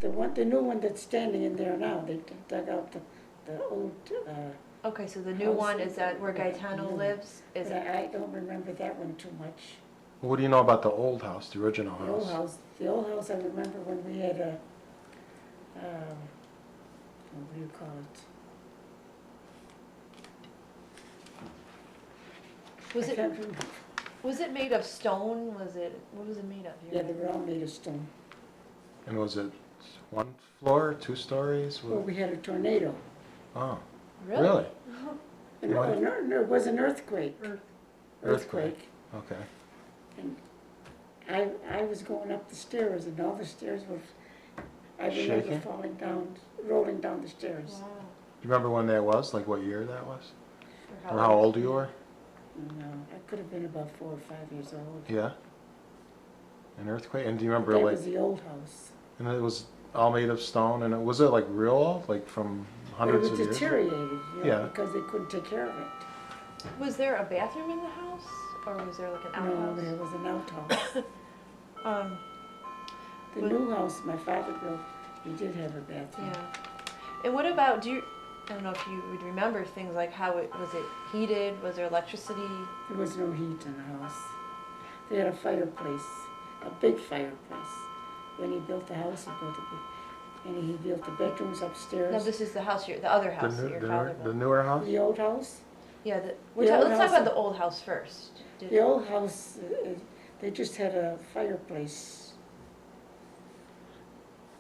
the new one that's standing in there now, they dug out the old, Okay, so the new house one, is that where yeah, Gaetano yeah. lives? Is but it? I don't remember that one too much. What do you know about the old house, the original The old house, I remember when we had a, what do you call it? Was I it, can't remember. was it made of stone? What was it made of? You Yeah, they remember? were all made of stone. And was it one floor, 2 stories? Well, we had a tornado. Oh, Really? really? No, it was an earthquake. Earthquake. Okay. And I was going up the stairs, and all the stairs were, I remember Shaking? falling down, rolling down the stairs. Wow. Do you remember when that was? Like what year that was? Or Or how old you were? No, I could have been about 4 or 5 years old. Yeah. An earthquake? And do you remember That like, was the old house. and it was all made of stone, and was it like real old, like from hundreds But of it years? was deteriorated, Yeah. because they couldn't take care of it. Was there a bathroom in the house? Or was there like an No, outhouse? there was an outhouse. Um, The But- new house my father built, we did have a bathroom. yeah. And what about, I don't know if you would remember things like was it heated? Was there electricity? There was no heat in the house. They had a fireplace, a big fireplace. When he built the house, he built a big, and he built the bedrooms upstairs. No, this is the house, the other house The, that new, your the, father newer, the built. newer house? The old house? Yeah, The let's old talk house- about the old house first. The old house, they just had a fireplace.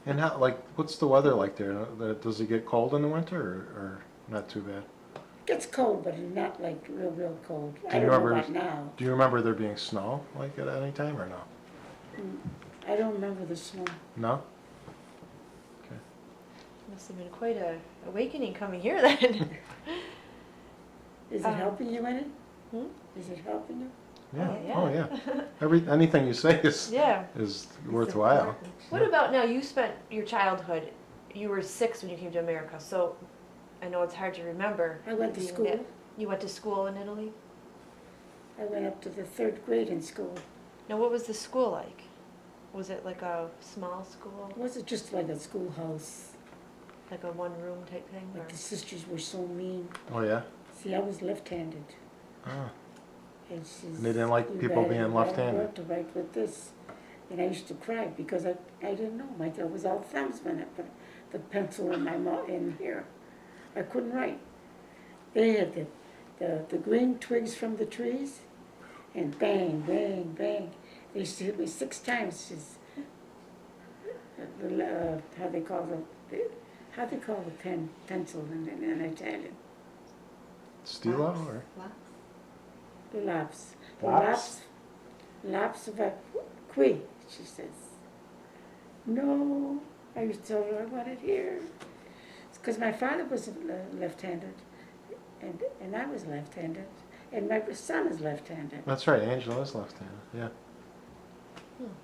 And how, like, what's the weather like there? Does it get cold in the winter, or not too bad? It gets cold, but it's not like real cold. I you don't know remember- about now. Do you remember there being snow, like, at any time, or no? I don't remember the snow. No? Must have been quite a awakening coming here then. Is it Um, helping you any? Hmm? Is it helping you? Yeah. yeah. Oh, yeah. Anything you say is Yeah. worthwhile. What about now? You spent your childhood. You were 6 when you came to America, so I know it's hard to remember. I went to being school. that- You went to school in Italy. I went up to the 3rd grade in school. Now, what was the school like? Was it like a small school, Was it just like a schoolhouse? like a one-room type thing? Or? But the sisters were so mean. Oh, yeah? See, I was left-handed. Oh. And she's, And they didn't like "You people better- being you better left-handed." learn to write with this. And I used to cry because I didn't know. It was all thumbs when I put the pencil in my mouth in here. I couldn't write. They had the green twigs from the trees, and bang, bang, bang. They used to hit me 6 times. Just, how they call the pencil in Italian? Stilo, or? Laps. Laps? Laps of a qui, she says. No, I used to tell her I want it here. It's because my father was left-handed, and I was left-handed, and my son is left-handed. That's right, Angela is left-handed, yeah.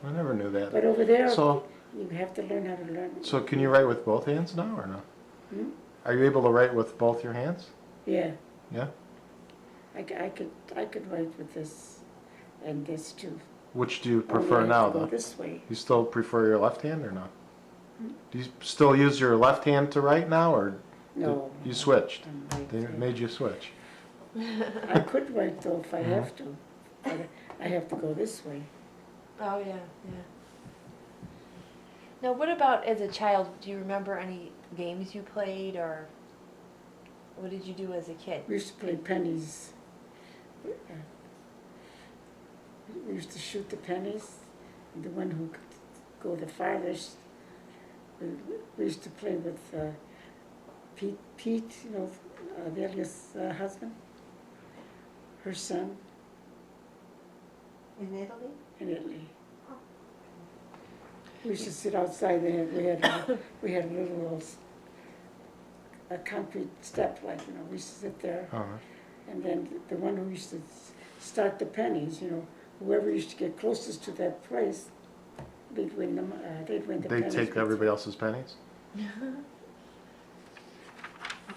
I never knew that. But over there, So, you have to learn how to learn. so can you write with both hands now, or no? Hmm? Are you able to write with both your hands? Yeah, Yeah? I could write with this and this too. Which do you Only I prefer have now, to go though? this way. You still prefer your left hand, or not? Hmm? Do you still use your left hand to write now, or No. you switched? I'm They right. made you switch. I could write though if I have to, but I have to go this way. Oh yeah, yeah. Now, what about as a child? Do you remember any games you played, or what did you do as a kid? We used to play pennies. We used to shoot the pennies, and the one who could go the farthest. We used to play with Pete, Delia's husband, her son In Italy? in Italy. We used to sit outside. We had a little a concrete step, we used to sit there. Oh, And then the one who used to start the pennies, whoever used to get closest to that place, they'd win the they pennies. take everybody else's pennies?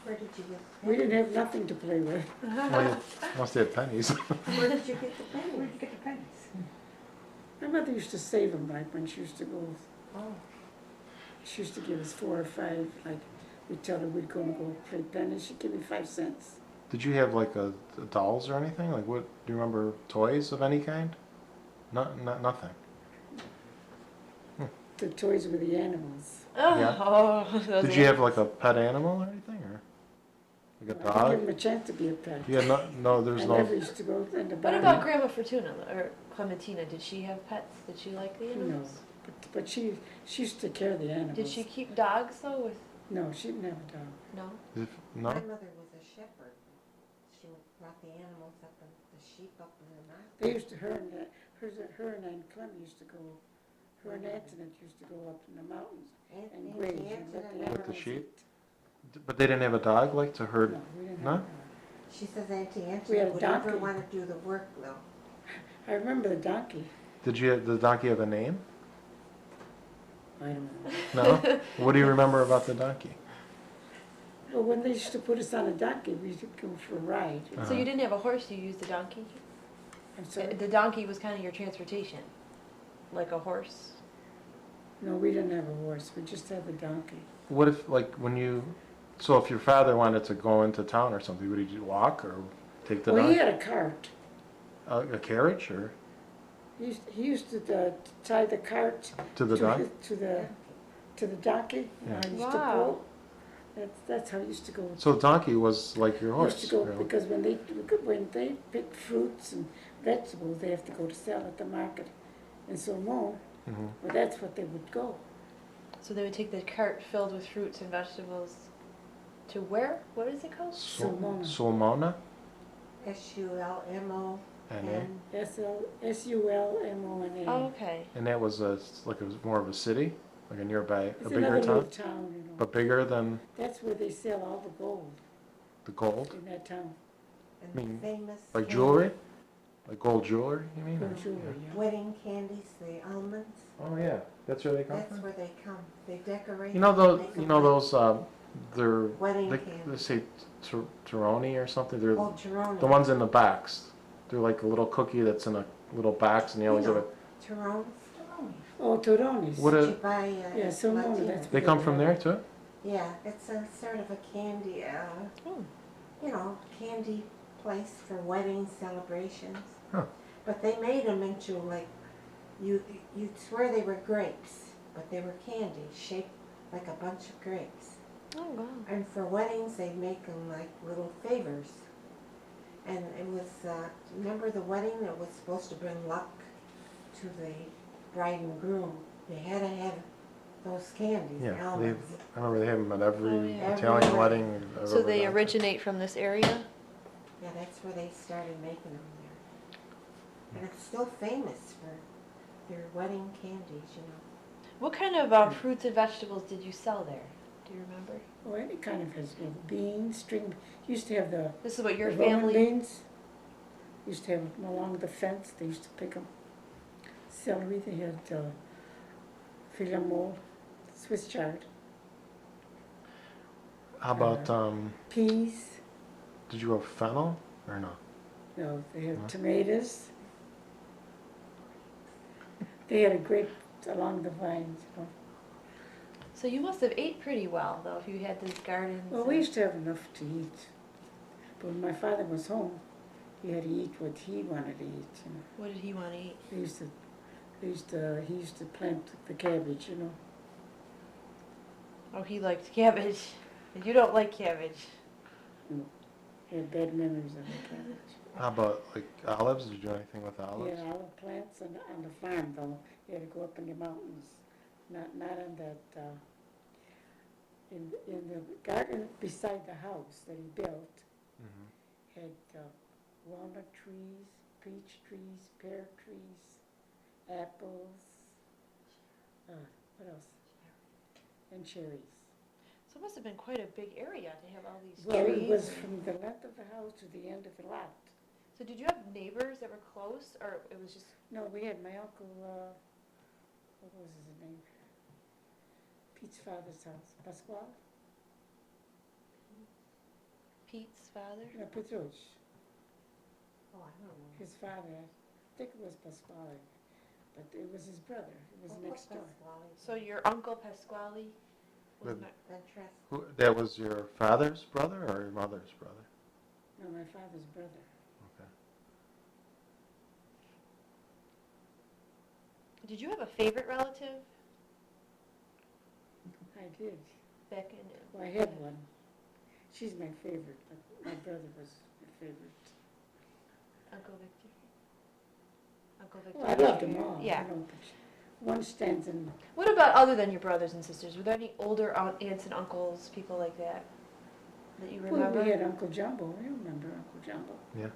Where did you get? We didn't have nothing to play with. Well, you must have pennies. Where did you get the pennies? Where did you get the pennies? My mother used to save them, when she used to go. Oh. She used to give us 4 or 5, like, we'd tell her we'd go and go play tennis, she'd give me 5 cents. Did you have like a dolls or anything? Like what? Do you remember toys of any kind? Nothing. The toys were the animals. Yeah. Oh, those Did you have animals. like a pet animal or anything, or like a I didn't give dog? him a chance to be a pet. You had no. There's I no. never used to go in the What barn. about Grandma Fortuna or Clementina? Did she have pets? Did she like the No, animals? but she used to take care of the animals. Did she keep dogs though? With No, she didn't have a dog. no. No. My mother was a shepherd. She brought the animals up and the sheep up in the mountains. They used to, her and Aunt Clem used to go, her and Antoinette used to go up in the mountains and Auntie graze and Antoinette let the never With the animals sheep? eat. But they didn't have a dog like to herd. No, we didn't No? have a dog. She says Auntie We had a Antoinette would never donkey. want to do the work though. I remember the donkey. Did the donkey have a name? I don't know. No. What do you remember about the donkey? Well, when they used to put us on a donkey, we used to go for a ride. So you didn't have a horse. You used the donkey. I'm sorry. The donkey was kind of your transportation, like a horse. No, we didn't have a horse. We just had the donkey. What if like when you? So if your father wanted to go into town or something, would he walk or take the Well, he donkey? had a cart. A carriage or He used to tie the cart to the donkey? to the donkey. Yeah. I used to Wow. pull. That's how I used to go. So the donkey was like your horse. Used to go really? because when they pick fruits and vegetables, they have to go to sell at the market. And so no, Mhm. well, that's what they would go. So they would take the cart filled with fruits and vegetables to where? What is it called? Sulmona. Sulmona. SULMON. SULMONA. Oh, okay. And that was it was more of a city, like a nearby, It's a bigger another little town, town, you know. but bigger than That's where they sell all the gold the gold, in that town. And mean, the famous like candy- jewelry, like gold jewelry. You mean? Gold jewelry, yeah. wedding candies, the almonds. Oh yeah, that's where they come That's from. where they come. They decorate. You know them, those. make You them know like those. They're wedding they candies. say Toroni or something. They're Oh, Tironi. the ones in the box. They're like a little cookie that's in a little box, and you always have it. Tironi. Oh, Toronis. What Did a- you buy Yeah, at Sulmona, Latino? that's- They come from there too. Yeah, it's a sort of a candy, Hmm. candy place for wedding celebrations. Huh. But they made them into like, you'd swear they were grapes, but they were candy shaped like a bunch of grapes. Oh wow. And for weddings, they'd make them like little favors. And it was, remember the wedding that was supposed to bring luck to the bride and groom? They had to have those candies, Yeah, almonds. I remember they have them at every Oh, yeah. Italian Every wedding. I've So ever they been to. originate from this area. Yeah, that's where they started making them there. And it's still famous for their wedding candies, you know. What kind of fruits and vegetables did you sell there? Do you remember? Oh, any kind of vegetable. Beans, string. Used to have the This is what your the Roman family. beans. Used to have them along the fence. They used to pick them. Celery. They had filamol, Swiss chard, How about peas. did you go fennel or no? No, they had No. tomatoes. They had a grape along the vines. You know. So you must have ate pretty well, though, if you had these gardens. Well, we used to have enough to eat. But when my father was home, he had to eat what he wanted to eat. You know. What did he want to eat? He used to plant the cabbage. You know. Oh, he liked cabbage. And you don't like cabbage. He had bad memories of the cabbage. How about like olives? Did you do anything with olives? Yeah, olive plants on the farm though. You had to go up in the mountains, not on that. In the garden beside the house that he built Mhm. had walnut trees, peach trees, pear trees, apples. What else? And cherries. So it must have been quite a big area to have all these Well, trees. it was from the length of the house to the end of the lot. So did you have neighbors that were close, or it was just? No, we had my uncle. What was his name? Pete's father's house, Pasquale. Pete's father? No, Petrucci. Oh, I don't know. His father, I think it was Pasquale, but it was his brother. It was next door. So your uncle Pasquale was With- not. Who, that was your father's brother or your mother's brother? No, my father's brother. Okay. Did you have a favorite relative I did. back in? Well, I had one. She's my favorite, but my brother was my favorite. Uncle Victor. Uncle Victor. Well, I was loved your- them all. Yeah. You know, but one stands in. What about other than your brothers and sisters? Were there any older aunts and uncles, people like that you Well, remember? we had Uncle Jumbo. I remember Uncle Jumbo. Yeah.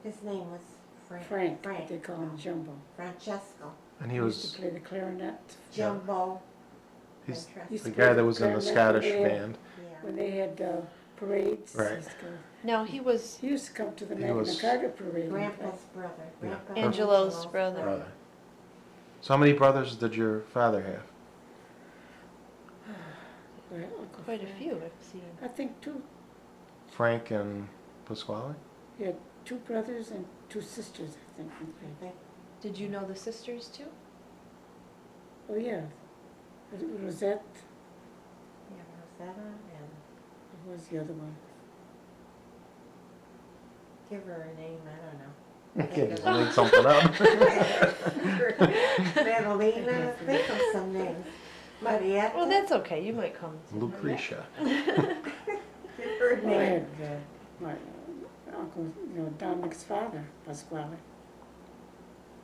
His name was Frank. Frank, but they call him Jumbo. Francesco. And he He used was, to play the clarinet. Jumbo. he's Francesco. Used the to play guy that was in the clarinet Scottish when they had- band. Yeah. When they had parades. Right. He used to go. No, he was He used to come to the He Magna was- Carta parade. and play. Grandpa's brother. Yeah. Grandpa Angelo's brother. Brother. So how many brothers did your father have? Well, Uncle quite a Frank. few, I've seen. I think two. Frank and Pasquale? He had two brothers and two sisters, I think. I think Did you know the sisters too? Oh, yeah. Rosette, yeah, Rosetta and what was the other one? give her a name, I don't know. Okay, just make something up. Madalena, think of some names. Marietta. Well, that's okay. You might come. to- Lucretia. Give her a Well, I name. had my uncle, Dominic's father, Pasquale.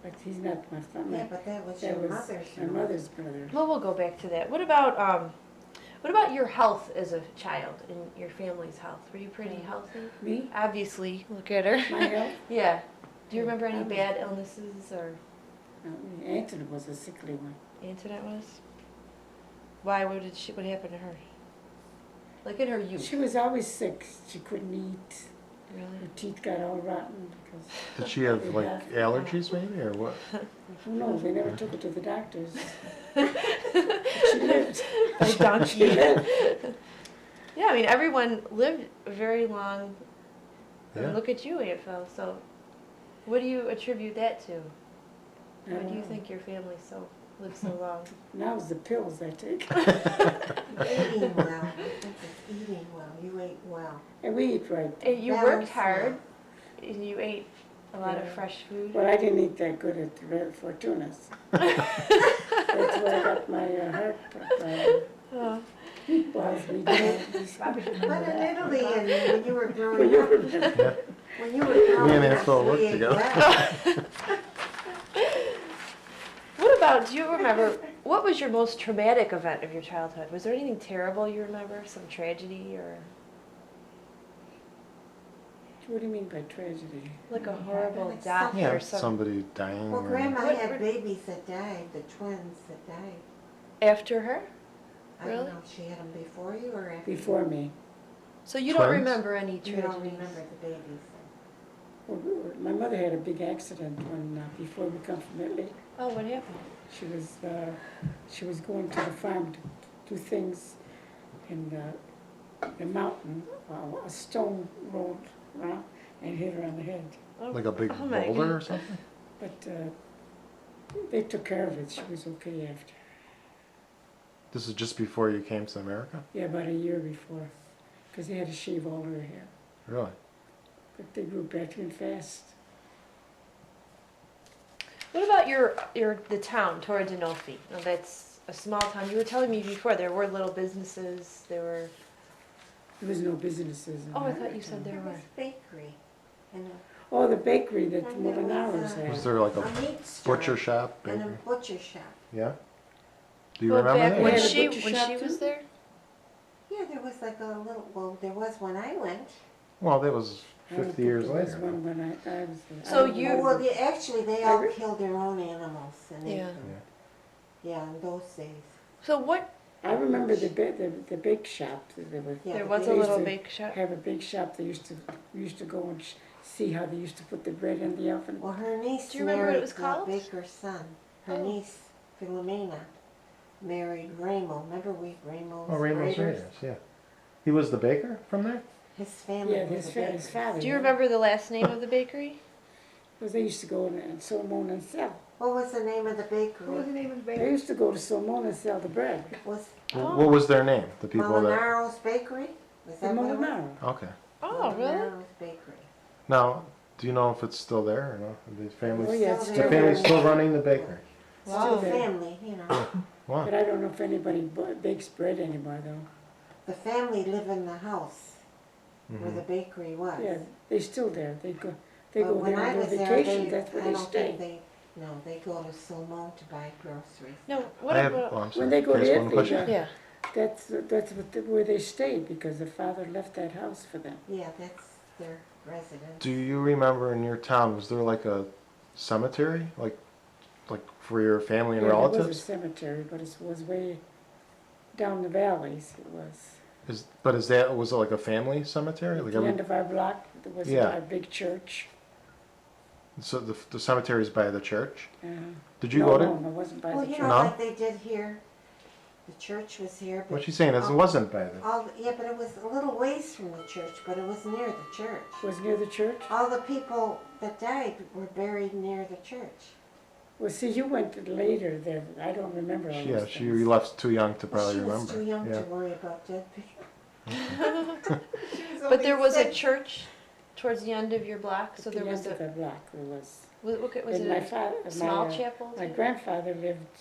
But he's not my father. Yeah, but that was That your was mother's. my mother's brother. Well, we'll go back to that. What about your health as a child and your family's health? Were you pretty healthy? Me? Obviously, look at her. My health? Yeah. Do you remember I any was- bad illnesses or Anthony was a sickly one. Antoinette was? Why? What happened to her? Like in her youth. She was always sick. She couldn't eat. Really? Her teeth got all rotten because, Did she have like allergies maybe or what? who knows, they never took her to the doctors. She lived. By donkey. She lived. Yeah, I mean everyone lived a very long. Yeah. And look at you, Aunt Phil. So, what do you attribute that to? I Why don't do you know. think your family lived so long? Now it's the pills I take. Eating well. I think it's eating well. You ate well. And we eat right. And you Balance worked hard, well. and you ate a lot of Yeah. fresh food. But I didn't eat that good at the Red Fortunas. That's where I got my heart problem. Oh. Meatballs, meatballs. But in Italy, and when you were Well, growing you up, remember. when you were Me growing and up, Aunt Phil we worked ate together. well. What about? Do you remember? What was your most traumatic event of your childhood? Was there anything terrible you remember? Some tragedy or What do you mean by tragedy? like a horrible Like death Yeah, or something somebody dying Well, or Grandma What- had babies that died, the twins that died. after her? I don't Really? know if she had them before you or after Before me. So you don't Twins? remember any you. You tragedies? don't remember the babies. Well, my mother had a big accident when before we come from Italy. Oh, what happened? She was going to the farm to do things in the mountain. A stone rolled around and hit her on the head. Oh, like a big oh my boulder or God. something? But they took care of it. She was okay after. This is just before you came to America? Yeah, about a year before, because they had to shave all her hair. Really? But they grew back in fast. What about the town, Torre de Nofi? Now that's a small town. You were telling me before there were little businesses. There were. There was no businesses. In Oh, I that thought you said town. there There were. was bakery and Oh, the bakery that And there was, Molinaro's uh, had. Was there like a a meat store butcher shop? and a Bakery? butcher shop. Yeah? Do you Well, remember back that? when They had a she butcher shop was too? there. Yeah, there was like a little. Well, there was when I went. Well, that was I don't 50 think years there was later. one when I was there. So I don't you- Oh, remember. well, actually, they all I re- killed their own animals and ate Yeah. them. Yeah, in those days. So what? I remember the bake shop. They were, Yeah, There the was a they used little to bake shop. have a bake shop. We used to go and see how they used to put the bread in the oven. Well, her niece Do you remember what it married was the called? baker's son. Her Oh. niece, Philomena, married Ramo. Remember Ramo's Oh, Raymond's Raiders? Raiders, yeah. He was the baker from there? His family Yeah, was his a baker. father. Do you yeah. remember the last name of the bakery? Because they used to go in Solomon and sell. What was the name of the What was the bakery? name of the They bakery? used to go to Solomon and sell the bread. Was What was their name? The people that. Molinaro's Bakery? Was The that what it was? Molinaro. Okay. Oh, really? Molinaro's Bakery. Now, do you know if it's still there or no? The Oh, family's, yeah, it's Still the still there. family's still running the bakery. Wow. Still there. family, you know. Wow. But I don't know if anybody bakes bread anymore, though. The family live in the house where Mhm. the bakery was. Yeah, they're still there. They go But there when on I their was there, vacation. they, That's where I they don't stay. think they go to Solomon to buy groceries. No, what I have, about, oh, I'm sorry. When they go Can I to ask one Italy, question? yeah. that's where they stayed because the father left that house for them. Yeah, that's their residence. Do you remember in your town, was there like a cemetery? Like for your family and Yeah, there was a relatives? cemetery, but it was way down the valleys. It was Was it like a family cemetery? at Like the end of our block. There was Yeah. a big church. so the cemetery is by the church? Did you no, go to? No, it wasn't by Well, the you church. know, No? like they did here, the church was here, but What she's saying is it wasn't by the. yeah, but it was a little ways from the church, but it was near the church. It was near the church. All the people that died were buried near the church. Well, see, you went later there. I don't remember all Yeah, those she things. left too young to probably She remember. was too young yeah. to worry about dead people. But there was a church towards the end of your block, so At there the was end of a, the block, there was. was And it my a father, small chapel? my too? grandfather lived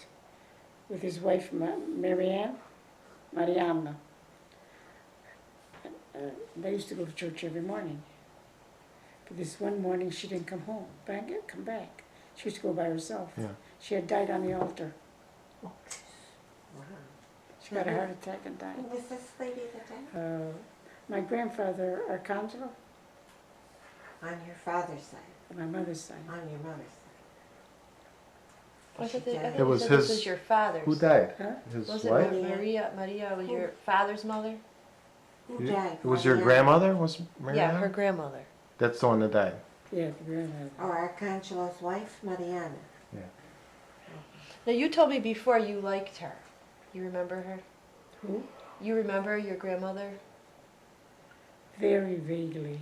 with his wife Marianna. They used to go to church every morning. But this one morning she didn't come back. She used to go by herself. Yeah. She had died on the altar. Wow. She got a heart attack and died. Who was this lady that died? My grandfather, Arcangelo, On your father's side, my mother's side. on your mother's I thought, She I died. thought It you was said this his- was your father's. Who died? Huh? His Was it wife? Maria was your father's mother? side. Who died? It was your Mariana? grandmother? Was Mariana? Yeah, her grandmother. That's the one that died. Yeah, the grandmother. Or Arcangelo's wife, Mariana. Now you told me before you liked her. You remember her? Who? You remember your grandmother? Very vaguely.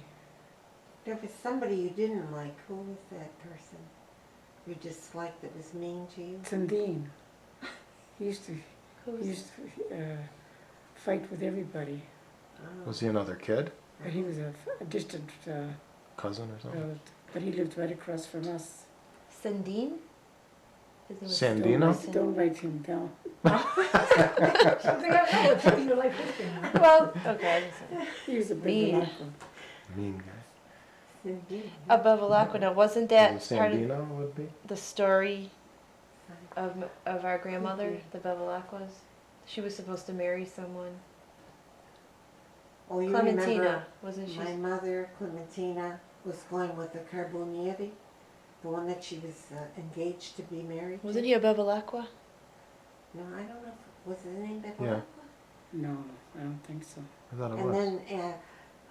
There was somebody you didn't like. Who was that person? You disliked that was mean to you? Sandine. He used to, Who was he used to fight with everybody. Oh. Was he another kid? But he was a distant Cousin or something? relative. But he lived right across from us. Sandine? His name was Sandino? Don't write him down. Something I know, it's something you like history. Well, okay. He was a big Mean. Moroccan. Mean guy. Indeed. Above Alacuna, wasn't that part of Sandino would be? the story of our grandmother, the Bevilacquas? She was supposed to marry someone. Oh, you Clementina, remember wasn't she? my mother, Clementina, was going with the Carbonieri, the one that she was engaged to be married Wasn't to? he a Bevilacqua? No, I don't know. Was his name Yeah. Bevilacqua? No, I don't think so. I thought it And was. then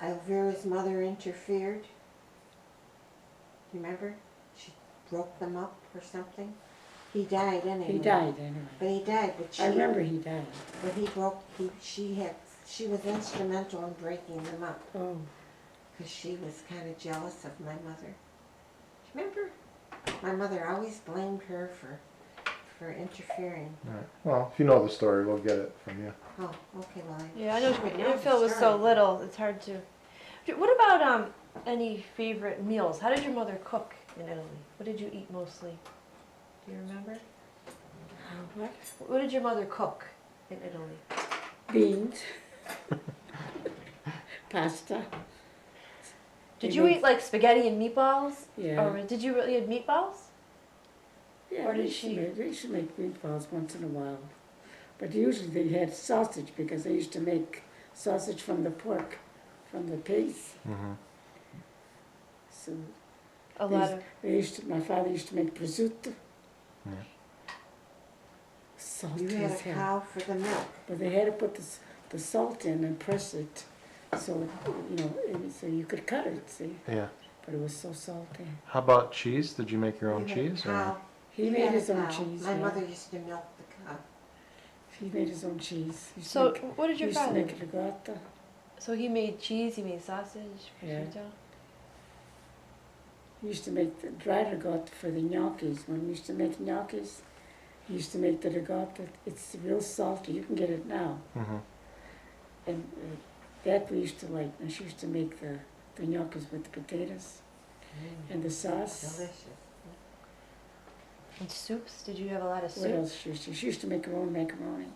Elvira's mother interfered. Remember? She broke them up or something. He died anyway. He died anyway. But he died. But she. I remember he died. But he broke. She was instrumental in breaking them up Oh, because she was kind of jealous of my mother. Remember? My mother always blamed her for interfering. Alright. Well, if you know the story, we'll get it from you. Oh, okay. Well, Yeah, I know. would know the Phil was so story. little, it's hard to. What about any favorite meals? How did your mother cook in Italy? What did you eat mostly? Do you remember? what? What did your mother cook in Italy? Beans. Pasta. Did They you made- eat like spaghetti and meatballs? Yeah. Or did you really eat meatballs? Yeah, Or did they used to make meatballs once in a while. But usually they had sausage because they used to make sausage from the pork, from the pigs. Mm-hmm. A So lot of. my father used to make prosciutto. Yeah. Salty you had a as hell. cow for the milk. But they had to put the salt in and press it, so so you could cut it. See, Yeah. but it was so salty. How about cheese? Did you make your own You had a cheese? Or? cow. He You made had a his own cow. cheese. My yeah. mother used to milk the cow. He made his own cheese. He used to So make- what did he your used to father? make ricotta. So he made cheese. He made sausage. Yeah. Prosciutto. he used to make the dry ricotta for the gnocchis. When we used to make gnocchis, he used to make the ricotta. It's real salty. You can get it now. Mm-hmm. And that we used to like. And she used to make the gnocchis with the potatoes and the sauce. Delicious. And soups? Did you have a lot of What soup? else she used to? She used to make her own macaroni.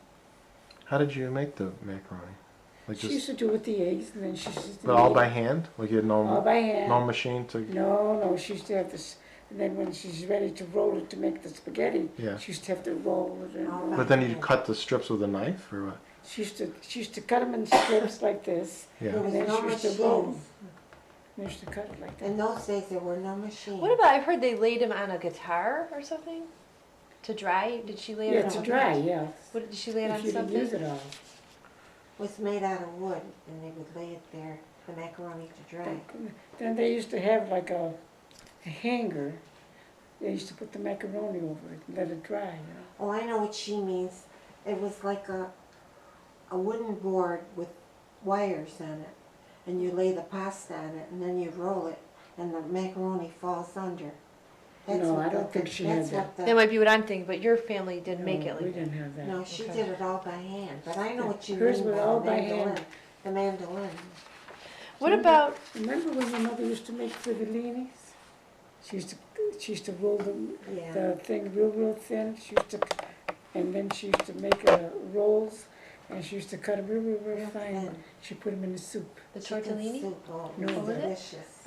How did you make the macaroni? Like She used just, to do it with the eggs, and then she used to but all make by it hand? Like you had all no by hand. no machine to. No, she used to have this. And then when she's ready to roll it to make the spaghetti, Yeah. she used to have to roll it. And All roll by it. But then you cut the strips with a knife or what? She used to cut them in strips like this. Yeah. There was And then no she used to roll machines. They used to cut it like that. In those days, there were no machines. What about, I've heard they laid him on a guitar or something? To dry? Did she lay it Yeah, on to something? dry, yeah. What, did she lay it on If you didn't something? use it all. It was made out of wood, and they would lay it there, the macaroni to dry. Then they used to have like a hanger. They used to put the macaroni over it and let it dry, you know. Oh, I know what she means. It was like a wooden board with wires on it, and you lay the pasta on it, and then you roll it, and the macaroni falls under. No, what I don't think she had that's what That might be what I'm thinking, but your family didn't make No, it we like that. didn't have that. No, she Okay. did it all by hand, but I know what you Hers mean was by all the by mandolin. hand. The mandolin. What about, Remember when your mother used to make frittolinis? She used to roll Yeah. the thing real thin. And then she used to make rolls, and she used to cut them real Real fine. thin. She put them in the soup. the Chicken tortellini? soup, oh, No. it What was was it? delicious.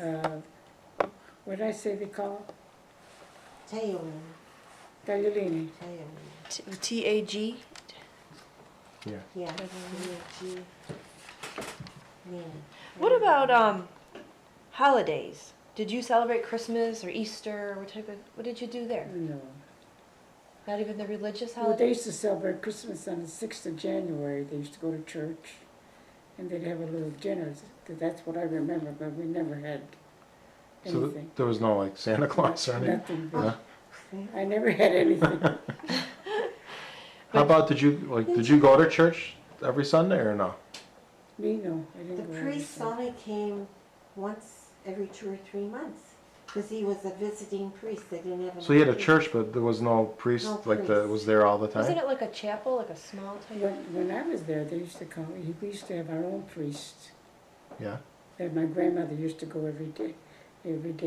What did I say they call Tagliolini. it? Tagliolini. Tagliolini. T-A-G? Yeah. Yeah. Tagliolini. Tagliolini. What about holidays? Did you celebrate Christmas or Easter? What did you do there? No. Not even the religious Well, they holidays? used to celebrate Christmas on the 6th of January. They used to go to church, and they'd have a little dinner. That's what I remember, but we never had So anything. there was no like Santa Claus or anything. Nothing. Yeah. I never had anything. How about did you go to church every Sunday or no? Me, no. I The didn't go. priest only came once every 2 or 3 months, because he was a visiting priest. They didn't have. So you had a enough church, but there was no priest No like priest. was there all the Wasn't time. it like a chapel, like a small type? When I was there, they used to come. We used to have our own priest. Yeah. And my grandmother used to go every day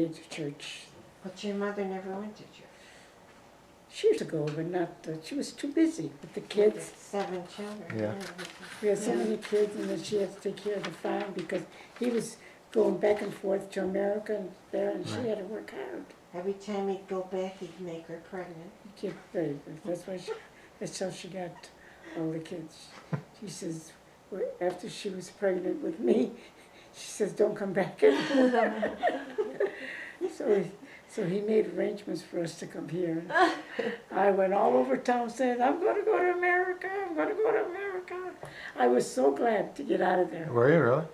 to church. But your mother never went to church. She used to go, but not. She was too busy with the With kids. 7 children. Yeah. We had so Yeah. many kids, and then she had to take care of the farm because he was going back and forth to America and there, and she Right. had to work hard. Every time he'd go back, he'd make her pregnant. That's why. That's how she got all the kids. She says, after she was pregnant with me, she says, "Don't come back anymore." So he made arrangements for us to come here. I went all over town saying, "I'm going to go to America. I'm going to go to America." I was so glad to get out of there. Were you really?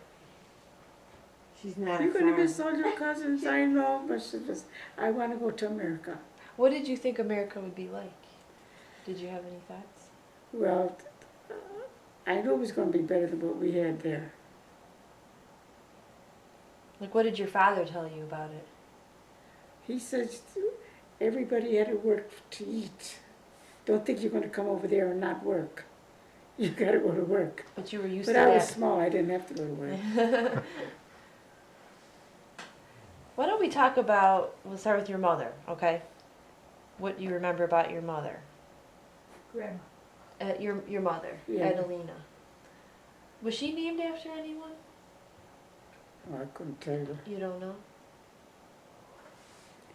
She's not You're a going to farmer. miss all your cousins, I know, but she just, I want to go to America. What did you think America would be like? Did you have any thoughts? Well, I knew it was going to be better than what we had there. Like, what did your father tell you about it? He says everybody had to work to eat. Don't think you're going to come over there and not work. You got to go to work. But you were used But to I that. was small. I didn't have to go to work. Why don't we talk about, we'll start with your mother, okay? What you remember about your mother. Grandma. Your mother, Yeah. Adelina. Was she named after anyone? Oh, I couldn't tell you. You don't know?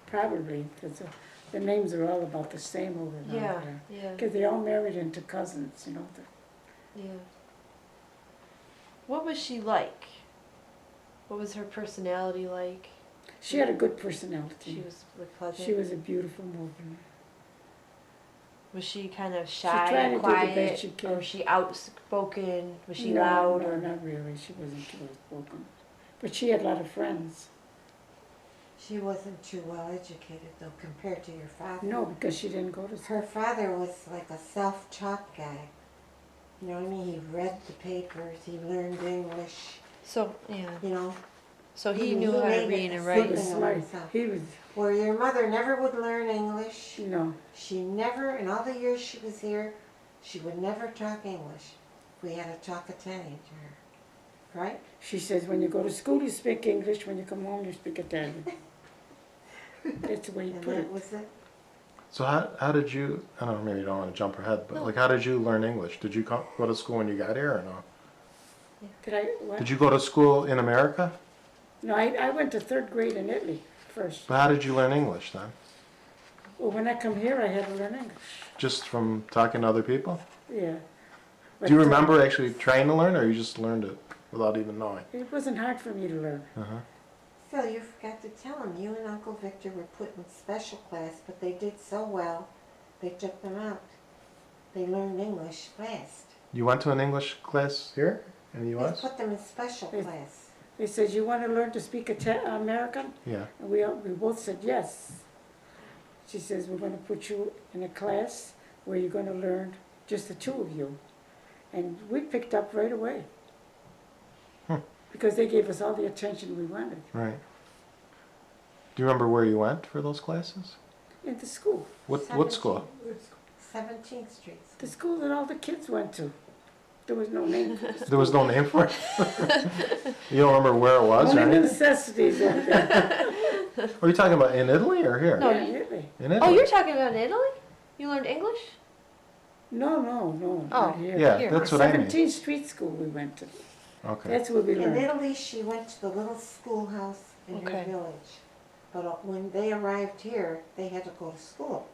Probably, because the names are all about the same over Yeah, there. yeah, Because they all married into cousins, you know. yeah. What was she like? What was her personality like? She had a good personality. She was like pleasant. She was a beautiful woman. Was she kind of She shy tried and to do the best quiet, she could. or was she outspoken? Was she No, loud? No, or not really. She wasn't too outspoken. But she had a lot of friends. She wasn't too well educated, though, compared to your father. No, because she didn't go to school. Her father was like a self-taught guy. You know what I mean? He read the papers, he learned English, So yeah. you know. So he knew how to made read and a write. He was something of smart. himself. He was, Where your mother never would learn English. you know, She never, in all the years she was here, she would never talk English. We had to talk Italian to her, right? she says, when you go to school, you speak English. When you come home, you speak Italian. That's the way he And put that it. was it. So how did you, I don't know, maybe you don't want to jump ahead, but No. like how did you learn English? Did you go to school when you got here or no? Did I, what? Did you go to school in America? No, I went to third grade in Italy first. But how did you learn English then? Well, when I come here, I had to learn English. Just from talking to other people? Yeah. Do you But, remember actually trying to learn, or you just learned it without even knowing? It wasn't hard for me to learn. Uh-huh. Phil, you forgot to tell him you and Uncle Victor were put in special class, but they did so well, they took them out. They learned English fast. You went to an English class here in the They U.S.? put them in special Yes. class. They said, you want to learn to speak American? Yeah. And we both said yes. She says, we're going to put you in a class where you're going to learn, just the two of you. And we picked up right away. Hmm. Because they gave us all the attention we wanted Right. Do you remember where you went for those classes? in the school. What school? 17th Street. The school that all the kids went to. There was no name for it. There was no name for it? You don't remember where it was or Only the anything? necessities of that. Are you talking about in Italy or here? No, Yeah, really. In Italy? Oh, you're talking about in Italy? You learned English? No, Oh, not here. Yeah, Here. that's what I mean. 17th Street School we went to. Okay. That's where we In learned. Italy, she went to the little schoolhouse in Okay. her village. But when they arrived here, they had to go to school.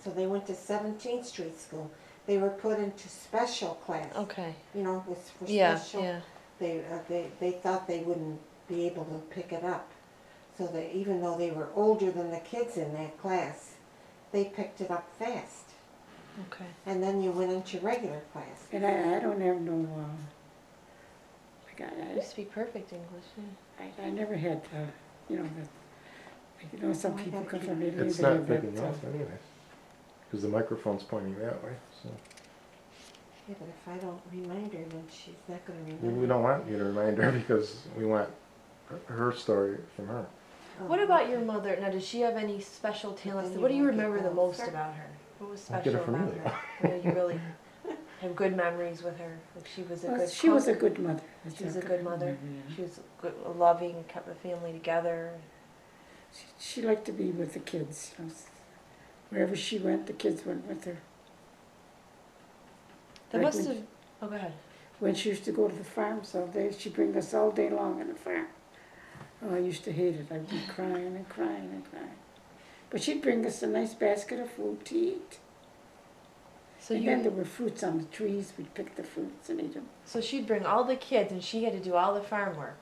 So they went to 17th Street School. They were put into special class. Okay. You know, with for Yeah, special. yeah. They thought they wouldn't be able to pick it up. So they, even though they were older than the kids in that class, they picked it up fast. Okay. And then you went into regular class. And I don't have no, like You speak perfect English, yeah. I never had, you know, some Oh, I people got come you. from Italy. It's they not have that, picking up anyway. Because the microphone's pointing that way, so. Yeah, but if I don't remind her, then she's not going to We remember. don't want you to remind her because we want her story from her. Oh. What about your mother? Now, does she have any special talents? then What do you you won't get remember the that. most about her? What was I'll get special it from about you. her? Where you really have good memories with her? Like she was a Well, good she was a cook? good mother. She was a Okay. good mother. Yeah. She was good, loving, kept the family together. She liked to be with the kids. You know. Wherever she went, the kids went with her. That Like must when- have. Oh, go ahead. When she used to go to the farms all day, she'd bring us all day long on the farm. Oh, I used to hate it. I'd be crying and crying and crying. But she'd bring us a nice basket of food to eat. So And then there you. were fruits on the trees. We'd pick the fruits and eat them. So she'd bring all the kids, and she had to do all the farm work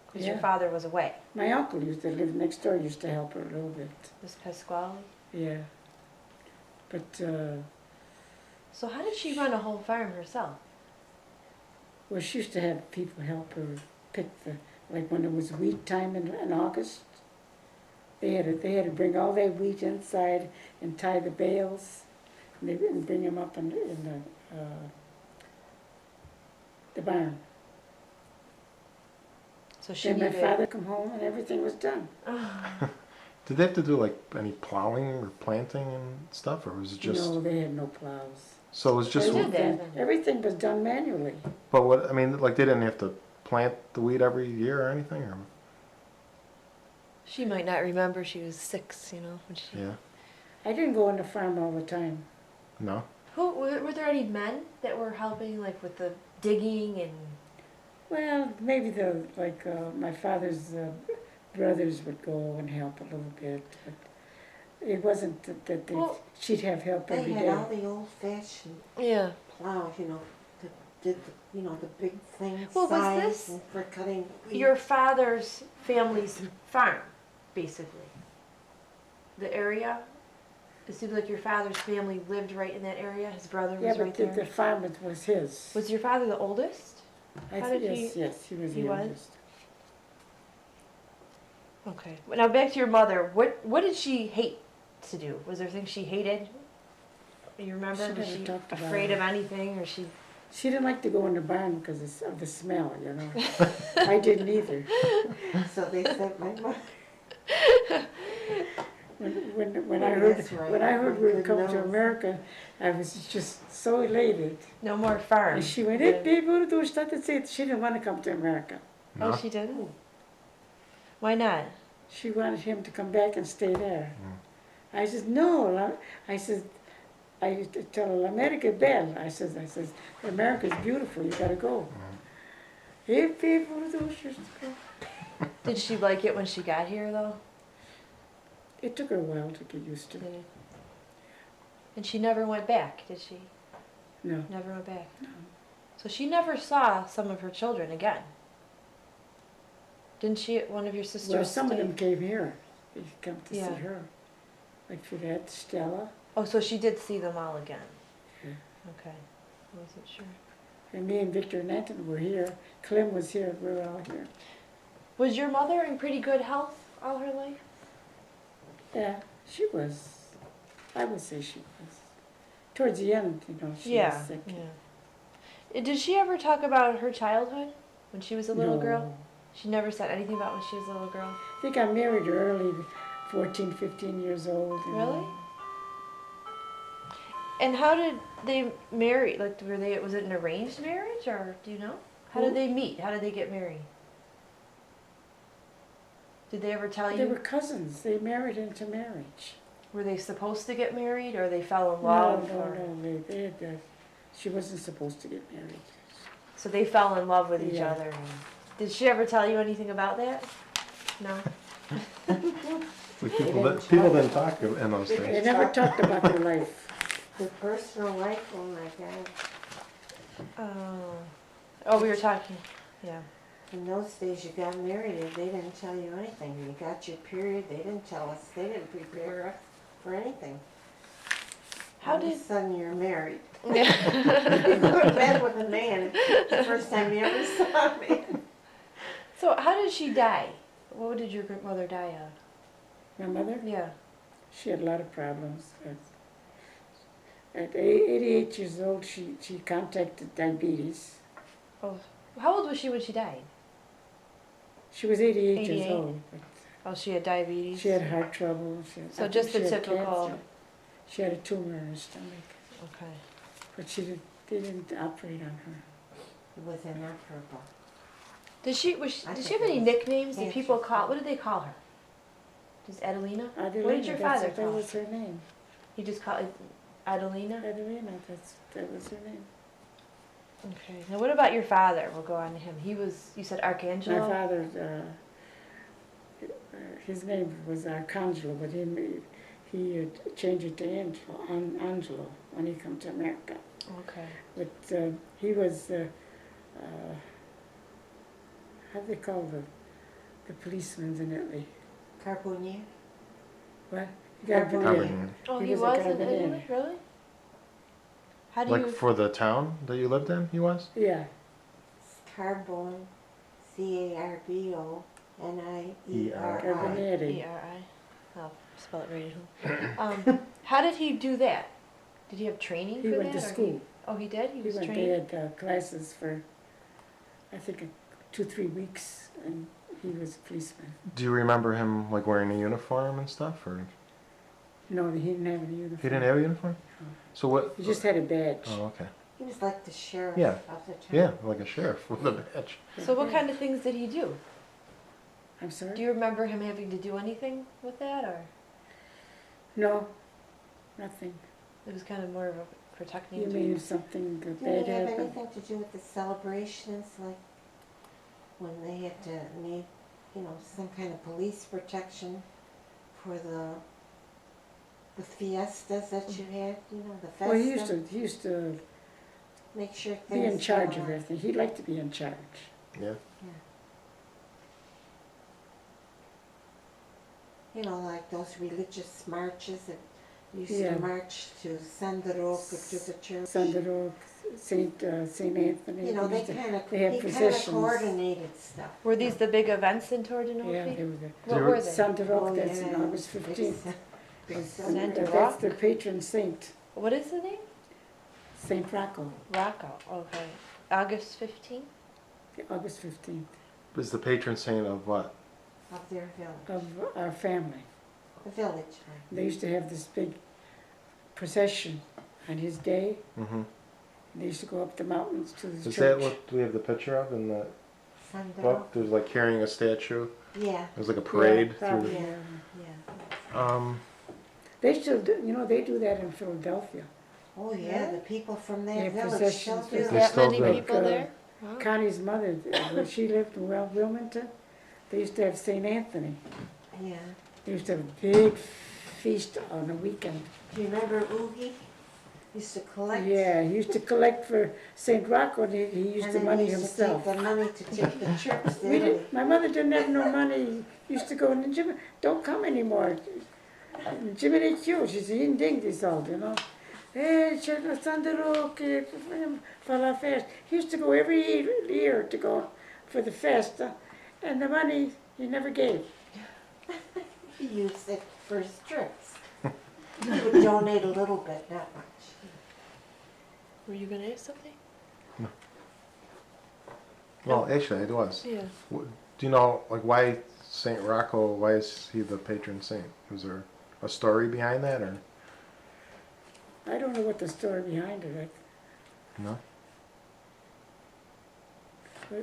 because your Yeah. father was away. My uncle used to live next door, used to help her a little bit. Miss Pasquale. Yeah. But, So how did she run a whole farm herself? well, she used to have people help her pick like when it was wheat time in August, they had to bring all their wheat inside and tie the bales, and they would bring them up in the barn. So she Then my needed. father come home and everything was done. Did they have to do like any plowing or planting and stuff, or was it just? No, they had no plows. So it was just. They did that. Everything was done manually. But what I mean, like they didn't have to plant the wheat every year or anything, or She might not remember she was 6, you know, when she. yeah, I didn't go on the farm all the time. no. Were there any men that were helping, like with the digging and? Well, maybe my father's brothers would go and help a little bit, but it wasn't that Well, she'd have help They every had day. all the old-fashioned Yeah. plows, you know, that did the big things, Well, was size this and for cutting wheat. Your father's family's farm, basically. The area. It seems like your father's family lived right in that area. His brother was Yeah, right but the there. farm was his. Was your father the oldest? I how th- did yes, he- yes, he was he the was? youngest. Okay. Now back to your mother. What did she hate to do? Was there things she hated? You remember? She Was never she talked about afraid it. of anything, or she? She didn't like to go in the barn because of the smell, you know. I didn't either. So they said my mother. When I Maybe heard that's right. when I heard we were Good coming to nose. America, I was just so elated. No more farm. And she went, Yeah. "Hey, baby, what do you start to say?" She didn't want to come to America. Oh, No? she didn't? Why not? She wanted him to come back and stay there. Mm. I said, "No." I said, I used to tell her, "America is bad." I says, "America is beautiful. You gotta go." Hey, baby, what do you start to go? Did she like it when she got here, though? It took her a while to get used to. Did it? And she never went back, did she? No. Never went back. No. So she never saw some of her children again. Didn't she? One of your sisters. Well, some of stay- them came here. They come to Yeah. see her. Like for that, Stella. Oh, so she did see them all again. Yeah. Okay, I wasn't sure. And me and Victor and Anton were here. Clem was here. We were all here. Was your mother in pretty good health all her life? Yeah, she was. I would say she was. Towards the end, you know, she was sick. Yeah. Did she ever talk about her childhood when she was a little No. girl? She never said anything about when she was a little girl. I think I married her early, 14, 15 years old. And Really? And how did they marry? Like, was it an arranged marriage, or do you know? How did Who? they meet? How did they get married? Did they ever tell They you? were cousins. They married into marriage. Were they supposed to get married, or they fell in love? No, or... no. They had, she wasn't supposed to get married. So they fell in love with each Yeah. other. Did she ever tell you anything about that? No. Like people didn't talk in those They days. never talked about their life. Their personal life, oh my God. Oh, we were talking. Yeah. In those days, you got married and they didn't tell you anything. You got your period, they didn't tell us. They didn't prepare us for anything. How All of did? a sudden, you're married. Yeah. You go to bed with a man the first time you ever saw me. So how did she die? What did your grandmother die of? My mother, Yeah. she had a lot of problems. At 88 years old, she contacted diabetes. Oh, how old was she when she died? She was 88 years 88? old. But Oh, she had diabetes. she had heart trouble. So I think just she the had typical- cancer. She had a tumor in her stomach, Okay. but they didn't operate on her. It was inoperable. Did she? Did I she think have it any was nicknames that cancer. people call? What did they call her? Just Adelina. What did Adelina, your that's- father that call her? was her name. He just called it Adelina. Adelina, that was her name. Okay. Now, what about your father? We'll go on to him. He was. You said My Archangelo. father, his name was Arcangelo, but he changed it to Angelo when he come to America. Okay. But he was, how do they call the policemen in Italy? Carbonier? What? Carabinieri. Oh, He he was a was in Carabinieri. Italy, really? How do Like you? for the town that you lived in, he was? Yeah, Carbon, Carbonieri. Carabinieri. E-R-I. I'll spell it right at home. How did he do that? Did he have training He for went that? to or school. Oh, he did? He was They trained? had classes for, I think, 2-3 weeks, and he was a policeman. Do you remember him like wearing a uniform and stuff, or No, he didn't have any uniform. he didn't have a uniform? No. So what? He just had a badge. Oh, okay. He was like the sheriff Yeah. of the town. Yeah, like a sheriff with a badge. So what kind of things did he do? I'm sorry? Do you remember him having to do anything with that, or No, nothing. it was kind of more of a protecting? You duty? mean if something Did bad it have happened? anything to do with the celebrations, like when they had to need, some kind of police protection for the fiestas that you had, the festa? Well, he used to Make sure be in things charge go of on. everything. He liked to be in charge. Yeah. Like those religious marches that used Yeah. to march to San Roque to the church. Sandro, Saint Anthony. They used to- kind of they had processions. coordinated stuff. Were these the big events in Tordinofi? Yeah, they were the What Do were you- they? Sandro, Oh, that's yeah, on August big 15th. ce- big That's Santa that's Roque? their patron saint. What is the name? St. Rocco, Rocco, okay. August 15th? August 15th, Is the patron saint of what? Of their village. of our family. The village. They used to have this big procession on his day. Mm-hmm. They used to go up the mountains to the Is church. that what we have the picture of in the Sundown. book? There's like carrying a statue. Yeah, There's like a parade Yeah, probably, through. yeah. yeah. They still do, they do that in Philadelphia. Oh, yeah, the people from their Yeah, village still processions. do Is Is They that still many do. people there? Wow. Connie's mother, when she lived in Wilmington, they used to have St. Anthony. Yeah. They used to have a big feast on the weekend. Do you remember Oogie? Used to collect. Yeah, he used to collect for St. Rocco, and he used the money And himself. then he used to take the money to take the trips, We didn't he? did, my mother didn't have no money. He used to go in the gym. Don't come anymore. Jimmy Q, she's in ding this all, c'è la Sandro che fa la festa. He used to go every year to go for the festa, and the money he never gave. He used it for his trips. He would donate a little bit, not much. Were you gonna ask something? Well, actually, it was. Yeah. Do you know like why Saint Rocco? Why is he the patron saint? Was there a story behind that, or I don't know what the story behind it. no?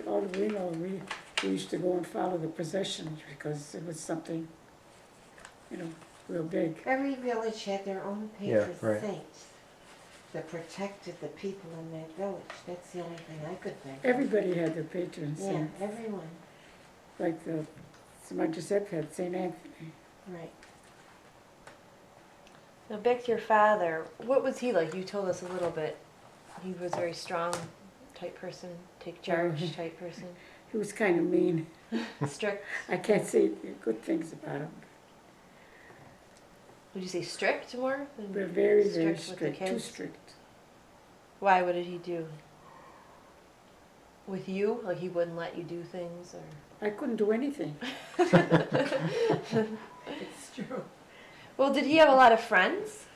All we know, we used to go and follow the processions because it was something, real big. Every village had their own Yeah, patron right. saints that protected the people in that village. That's the only thing I could think of. Everybody had their patron Yeah, saint. everyone. Like my Giuseppe had St. Anthony. Right. Now back to your father. What was he like? You told us a little bit. He was a very strong type person, take charge type person, He was kind of mean. strict. I can't say good things about him. Would you say strict more? Than We're very, very with the strict, too kids? strict. Why? What did he do? With you? Like he wouldn't let you do things, or? I couldn't do anything. It's true. Well, did he have a lot of friends?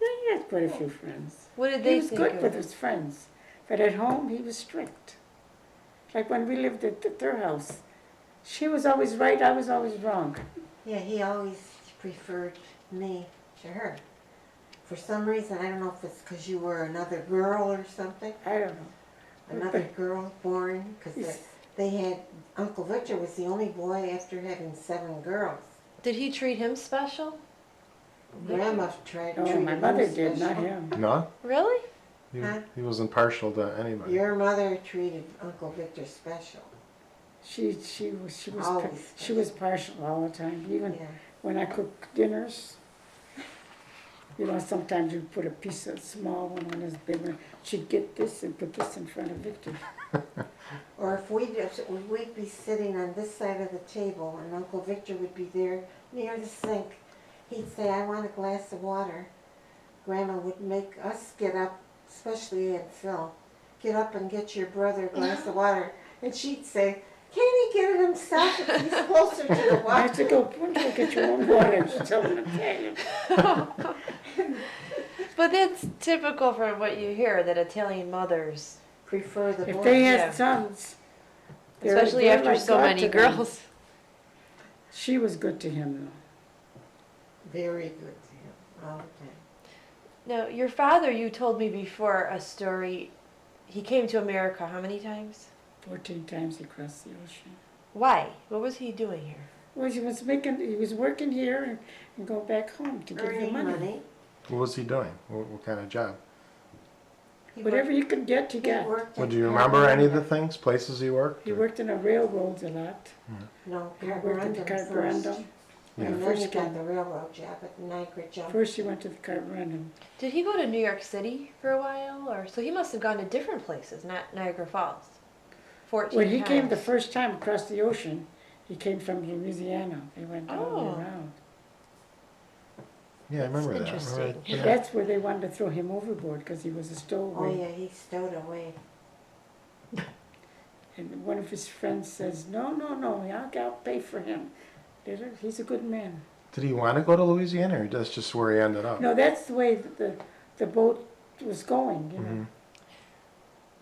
Yeah, he had quite a few friends. What did He they was think good of? with his friends, but at home he was strict. Like when we lived at their house, she was always right, I was always wrong. Yeah, he always preferred me to her. For some reason, I don't know if it's because you were another girl or something. I don't know. Another girl born, because He's- they had, Uncle Victor was the only boy after having 7 girls. Did he treat him special? Grandma tried to No, treat my him mother did, special. not him. No, Really? Huh? he wasn't partial to anybody. Your mother treated Uncle Victor special. She was partial all the time. Even Yeah. when I cook dinners, sometimes you put a piece of small one on this big one. She'd get this and put this in front of Victor. Or if we'd be sitting on this side of the table and Uncle Victor would be there near the sink, he'd say, I want a glass of water. Grandma would make us get up, especially Aunt Phil, get up and get your brother a glass of water. And she'd say, can't he get it himself if he's closer to the I water? said, go get your own water. She'd tell him, Italian. But that's typical from what you hear, that Italian mothers, Prefer the If boy. they had Yeah. sons, especially they're after like so God many to them. girls. She was good to him, Very good to him all the time. Now, your father, you told me before a story. He came to America how many times? though. 14 times he crossed the ocean. Why? What was he doing here? Well, he was working here and go back home to get the Earning money. money. What was he doing? What kind of job? He Whatever worked- he could get, he he got. worked Well, at do you remember any of the Carborundum. things, places he worked? He or- worked in the railroads a lot. No, He worked at the Carborundum first. Carborundum. Yeah. And then First he got came- the railroad job at Niagara Junction. First he went to the Carborundum. Did he go to New York City for a while, or so he must have gone to different places, not Niagara Falls. 14 When he came the times. first time across the ocean, he came from Louisiana. They went all the Oh. way around. Yeah, I remember that. Interesting. Remember that, But yeah. that's where they wanted to throw him overboard because he was a Oh stowaway. yeah, he stowed away. And one of his friends says, no, I'll pay for him. He's a good man. Did he want to go to Louisiana, or that's just where he ended up? No, that's the way the boat was going, you know. Mhm.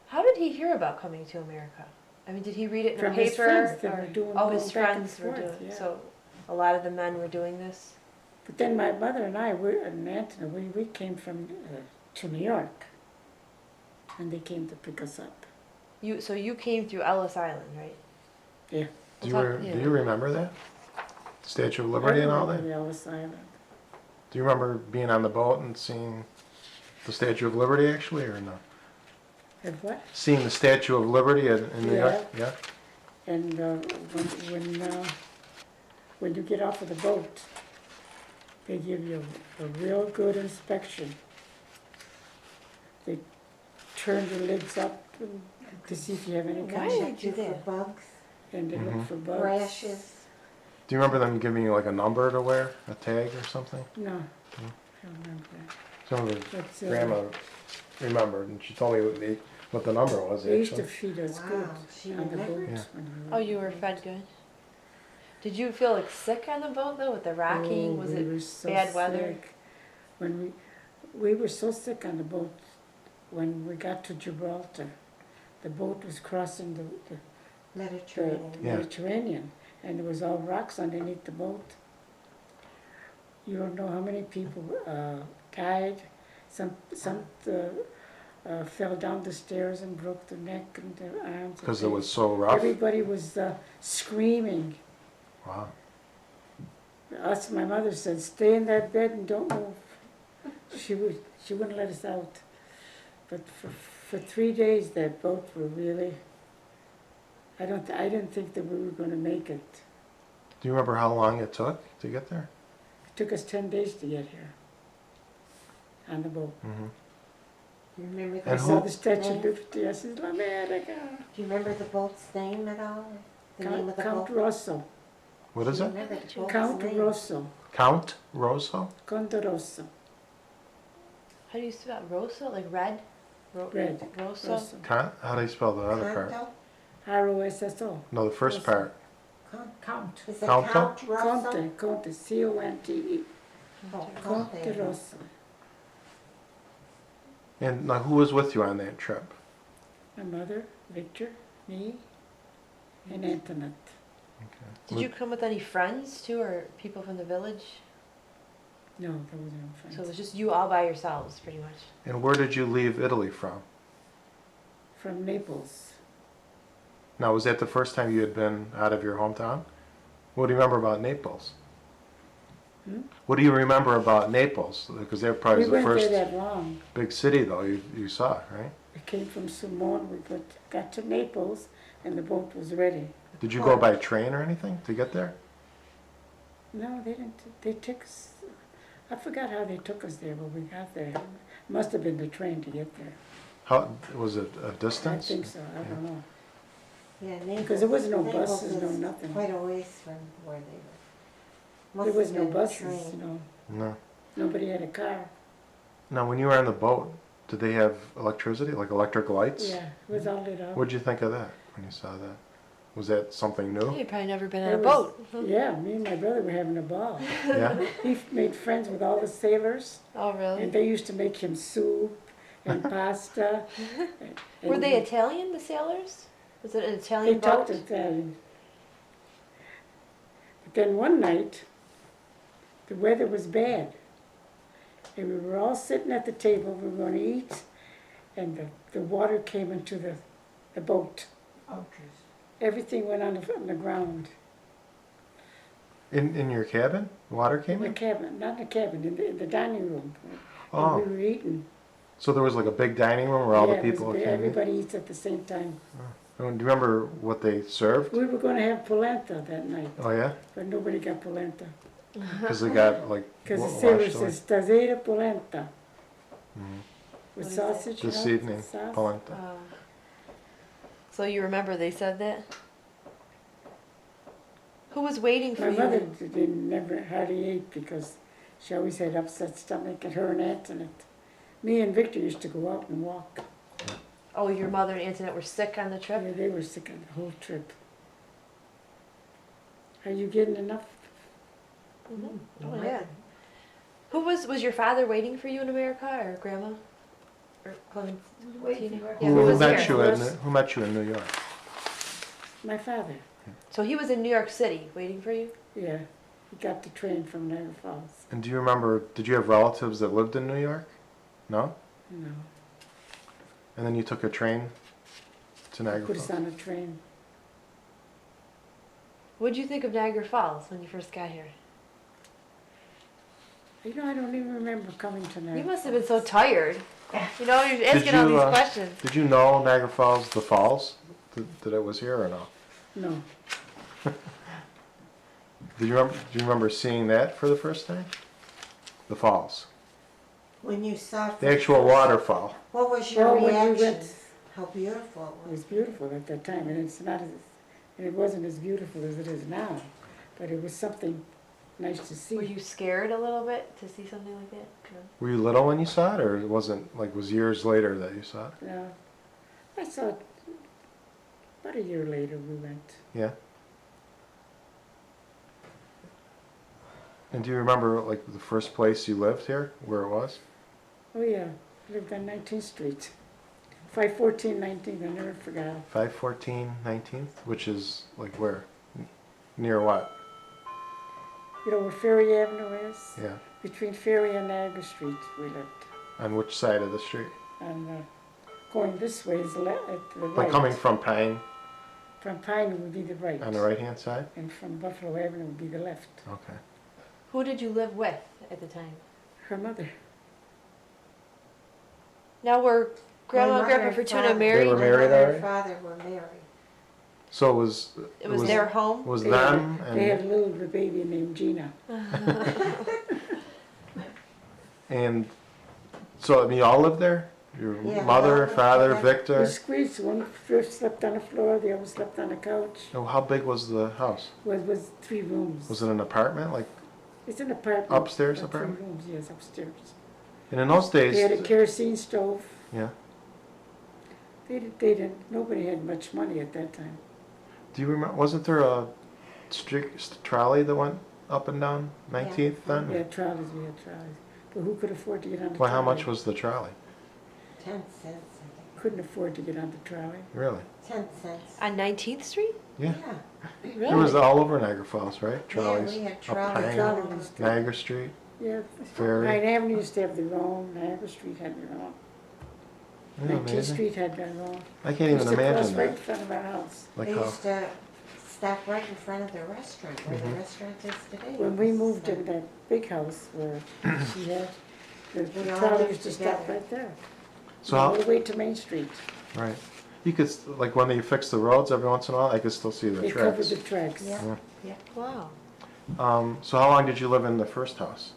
How did he hear about coming to America? I mean, did he read it in From a his paper? friends that or- were doing oh, his going back and friends were forth, doing. yeah. So, a lot of the men were doing this. But then my mother and I, and Anthony, we came from to New York, and they came to pick us up. So you came through Ellis Island, right? Yeah. Do you remember that? Statue of Liberty and all that? The Ellis Island. Do you remember being on the boat and seeing the Statue of Liberty actually, or no? And what? Seeing the Statue of Liberty in New York? Yeah. And when you get off of the boat, they give you a real good inspection. They turn the lids up to see if you have any Why kind did of, they do For that? bugs, and they look for bugs. rashes. Do you remember them giving you like a number to wear, a tag or something? No, I don't remember that. Some of the But, grandma remembered, and she told me what the number was they used to actually. feed us good Wow, she on the boat. remembered. Yeah. when we Oh, you were fed good. Did you feel like sick on the boat though with the rocking? Oh, Was we it were so bad weather? sick. When we were so sick on the boat, when we got to Gibraltar, the boat was crossing the Mediterranean. Yeah. Mediterranean, and there was all rocks underneath the boat. You don't know how many people died. Some fell down the stairs and broke their neck and their arms. Because it was so rough. Everybody was screaming. Wow. My mother said, "Stay in that bed and don't move." She wouldn't let us out. But for 3 days, that boat were really. I didn't think that we were going to make it. Do you remember how long it took to get there? It took us 10 days to get here on the boat. Mm-hmm. Do you remember And I the saw the boat's Statue name? of Liberty. I said, "America." Do you remember the boat's name at all? The name of the Count boat? Rosso. What is Do you it? remember the boat's Count name? Rosso. Count Rosso? Conde Rosso. How do you spell it? Rosso? Like red? Red. Rosso? Rosso. How do you spell the other part? Canto? Rosso. No, the first Rosso. part. Count. Is it Canto? Count Rosso? Conte. Conte. C-O-N-T-E. Oh, Conte Conte. Rosso. And now who was with you on that trip? My mother, Victor, me, and Antoinette. Did you come with any friends too, or people from the village? No, there was no friends. So it was just you all by yourselves, pretty much. And where did you leave Italy from? From Naples. Now, was that the first time you had been out of your hometown? What do you remember about Naples? Hmm? What do you remember about Naples? Because that probably We was the weren't first there that long. big city, though, you saw, right? We came from Simone, we got to Naples, and the boat was ready. Did you go by train or anything to get there? No, they didn't. They took us. I forgot how they took us there, but we got there. Must have been the train to get there. How was it a I distance? think so. I don't know. Yeah, Naples. Because there was no Naples buses, no is nothing. Quite a ways from where they were. Must There was have no been a buses. train. No. Nobody had a car. Now, when you were on the boat, did they have electricity, like electric lights? Yeah, it was all lit up. What'd you think of that when you saw that? Was that something new? You've probably never been on It a was- boat. Yeah, me and my brother were having a ball. Yeah. He made friends with all the sailors, Oh, really? and they used to make him soup and pasta. Were and they Italian, the sailors? Was it an Italian They talked boat? Italian. But then one night, the weather was bad. And we were all sitting at the table, we were going to eat, and the water came into the boat. Oh, Everything went on the ground. In your cabin, water In came the in. cabin, not in the cabin, in the dining room. Oh, And we were eating. so there was like a big dining room where all Yeah, the it was people big. came in. Everybody eats at the same time. And do you remember what they served? We were going to have polenta that night, Oh yeah, but nobody got polenta. because they got like Because the washed sailor away. says, "Stasera polenta." Mhm. With What is that? sausage, you This know, evening, sauce. polenta. So you remember they said that? Who was waiting for My you? mother didn't never hardly ate because she always had upset stomach, and her and Antoinette. Me and Victor used to go out and walk. Oh, your mother and Antoinette were sick on the trip? Yeah, they were sick of the whole trip. Are you getting enough? Oh, yeah. Who was your father waiting for you in America or grandma? or Clementina? Waiting. Yeah, Who he was met here. you in Who met you in New York? My father, So he was in New York City waiting for you? yeah. He got the train from Niagara Falls. And do you remember? Did you have relatives that lived in New York? No. No. And then you took a train to He Niagara put us Falls. on a train. What did you think of Niagara Falls when you first got here? You know, I don't even remember coming to Niagara You must have been so Falls. tired. You know, you're asking all you, these questions. Did you know Niagara Falls, the falls, that it was here or no? No. Do you remember seeing that for the first time? The falls, When you saw it for the actual first- waterfall. What was your Well, when we reaction? went- How beautiful It it was was. beautiful at that time, and it's not as, and it wasn't as beautiful as it is now, but it was something nice to see. Were you scared a little bit to see something like that? No. Were you little when you saw it, or it wasn't like was years later that you saw it? No. I saw it about a year later we went. Yeah. And do you remember like the first place you lived here, where it was? Oh yeah, lived on 19th Street. 514 19th, I never forgot. 514 19th, which is like where? Near what? You know where Ferry Avenue is? Yeah. Between Ferry and Niagara Street we lived. On which side of the street? And going this way is at the right. Like coming from Pine From Pine would be the right. on the right-hand side? And from Buffalo Avenue would be the left. Okay. Who did you live with at the time? Her mother. Now were Grandma and My Grandpa mother and Fortuna father- married? They were my married mother already? and father were married. So it was. It was their home? Was They them They had and a little baby named Gina. and so I mean you all lived there? Your Yeah, we all mother, lived father, together. We Victor. squeezed. One first slept on the floor, the other slept on the couch. Oh, how big was the house? Was 3 rooms. Was it an apartment? Like, It's an apartment. Upstairs but apartment? 3 rooms, yes, upstairs. and in those They had a days, kerosene stove. yeah. They didn't, nobody had much money at that time. Do you remember? Wasn't there a trolley that went up and down 19th then? We had trolleys, we had trolleys. But who could afford to get on the Well, trolley? how much was the trolley? 10 cents, I think. Couldn't afford to get on the trolley. Really? 10 cents. On 19th Street? Yeah. Really? It was all over Niagara Falls, right? Trolleys. Yeah, we had up trolleys. Pine, Trolley used to, Niagara Street, yeah. Ferry. Pine Avenue used to have their own, Niagara Street had their own. Isn't that 19th amazing? Street had their own. I can't even Used to cross imagine right in that. front of our house. Like They how? used to stop right in front of the restaurant, where the Mhm. restaurant is today. When we moved So- in that big house where she had, the We all trolley lived used to stop together. right there. So All how? the way to Main Street. Right. You could like when they fix the roads every once in a while, I could still see the They covered tracks. the tracks. Yeah. Wow. So how long did you live in the first house?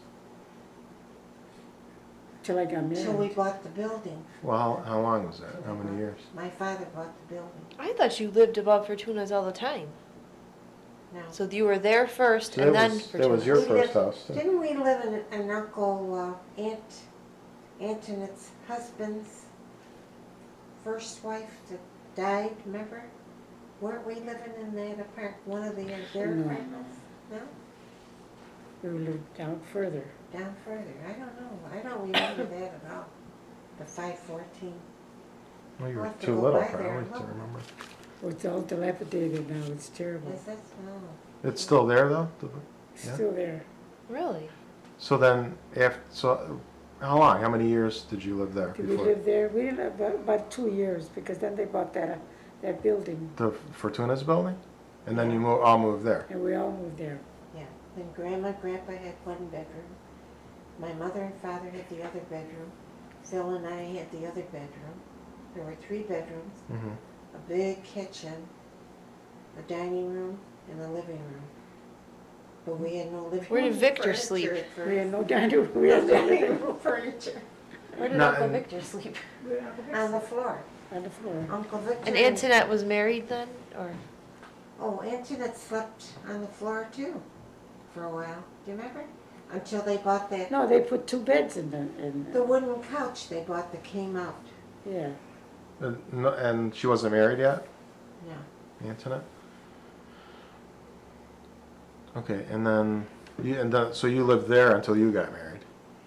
Till I got married. Till we bought the building. Well, how long was that? How many years? My father bought the building. I thought you lived above Fortuna's all the time. Now, So you were there first So and that then was, Fortuna's. that was your We first lived- house. Too. didn't we live in an uncle, Antonette's husband's first wife that died, remember? Weren't we living in that apartment, one of their No. apartments? No? We lived down further. Down further, I don't know, I don't remember that at all. The 514. Well, you We'll were have to too go little by there probably and to look. remember. Oh, it's all dilapidated now. It's terrible. Is that, no. It's still there though. It's Yeah. still there. Really? So then, how long? How many years did you live there Did we before live there? We didn't about 2 years because then they bought that building the Fortuna's building? And then you all moved there. and we all moved there. Yeah, then Grandma and Grandpa had one bedroom. My mother and father had the other bedroom. Phil and I had the other bedroom. There were 3 bedrooms, Mm-hmm. a big kitchen, a dining room, and a living room. But we had no living room. Where did Victor furniture sleep? at first. We had no dining room. We had no living Living room room furniture Where did No, Uncle and- Victor sleep? on the floor. on the floor. Uncle Victor. And Antoinette was married then, or? Oh, Antoinette slept on the floor too, for a while. Do you remember? Until they bought that, No, they put 2 beds in the wooden couch they bought that came out. yeah. And she wasn't married yet, No. Antoinette? Okay, so you lived there until you got married.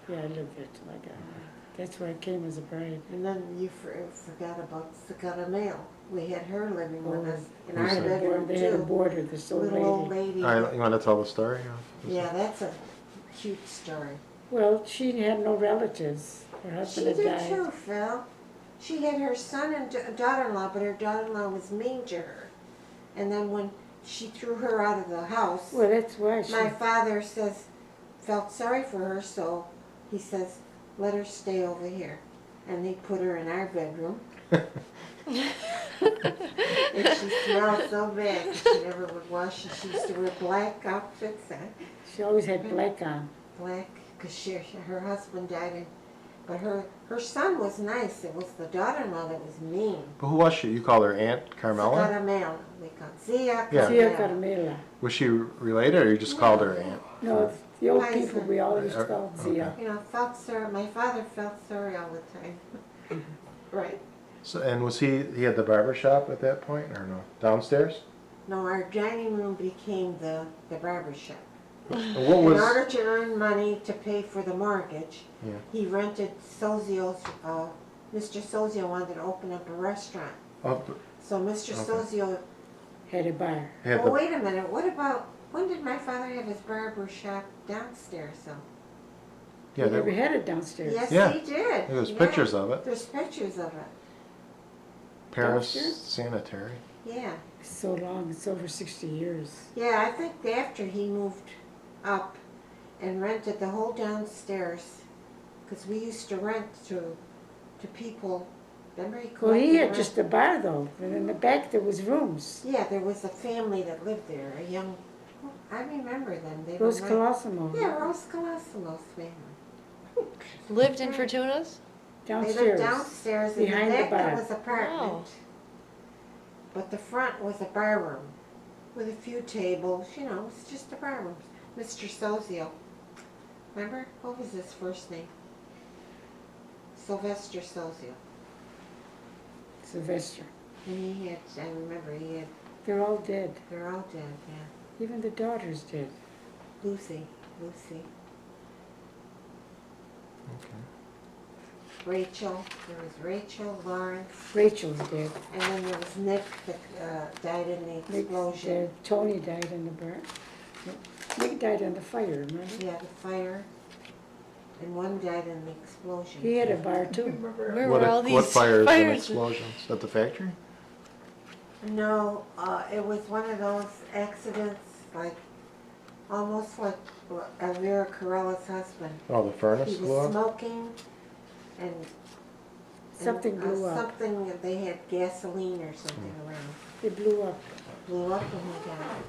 Yeah, I lived there till I got married. That's where I came as a bride. And then you forgot about Sakata Mail. We had her living with us in Who's our that? bedroom They had a too. boarder, this old Little old lady. lady. You want to tell the story? Yeah, that's a cute story. Well, she had no relatives. Her She husband had did died. too, Phil. She had her son and daughter-in-law, but her daughter-in-law was mean to her. And then when she threw her out of the house, Well, that's why she, my father felt sorry for her, so he says, let her stay over here. And they put her in our bedroom. And she smelled so bad 'cause she never would wash. She used to wear black outfits, she always had black on. black, because her husband died. But her son was nice. It was the daughter-in-law that was mean. But who was she? You called her Aunt Carmela? Carmela. We called Zia Yeah. Tia Carmela. Carmela. Was she related, or you just called her Aunt? No, the old Nice people one. we all used to call Zia. You know, felt sorry. My father felt sorry all the time. Right. So, and was he had the barber shop at that point, or no? Downstairs? No, our dining room became the barber shop. And what In was? order to earn money to pay for the mortgage, Yeah. he rented Sozio's, Mr. Sozio wanted to open up a restaurant. Oh, So Mr. Okay. Sozio, Had a bar. had oh the, wait a minute, when did my father have his barber shop downstairs though? yeah, We never there, had it downstairs. Yes, Yeah. he did. there's Yeah. pictures of it. There's pictures of it, Paris Downstairs? Sanitary. yeah. It's so long, it's over 60 years. Yeah, I think after he moved up and rented the whole downstairs, because we used to rent to people, remember he Well, he collected had rent? just a bar though, and in the back there was rooms. Yeah, there was a family that lived there, a young, I remember them, they were Rose nice. Colosimo. Yeah, Rose Colosimo's family. Lived in Fortuna's? They lived Downstairs. downstairs, in the behind the back there bar. was apartment. But the front was a bar room with a few tables, you know, it's just a bar room. Mr. Sozio, remember? What was his first name? Sylvester Sozio. Sylvester. And he had, I remember he had, They're all dead. they're all dead, yeah. Even the daughter's dead. Lucy, Okay. Rachel, there was Rachel, Lawrence, Rachel's dead. and then there was Nick that died in the Nick's explosion. dead. Tony died in the bar. Nick died in the fire, remember? Yeah, the fire. And one died in the explosion. He had a bar too. Remember, Where What, were all what these fires and fires? explosions at the factory? No, it was one of those accidents, like, almost like Elvira Carella's husband. Oh, the furnace He blew was up. smoking and. Something blew up. Something, they had gasoline or something around. It blew up. Blew up and he died.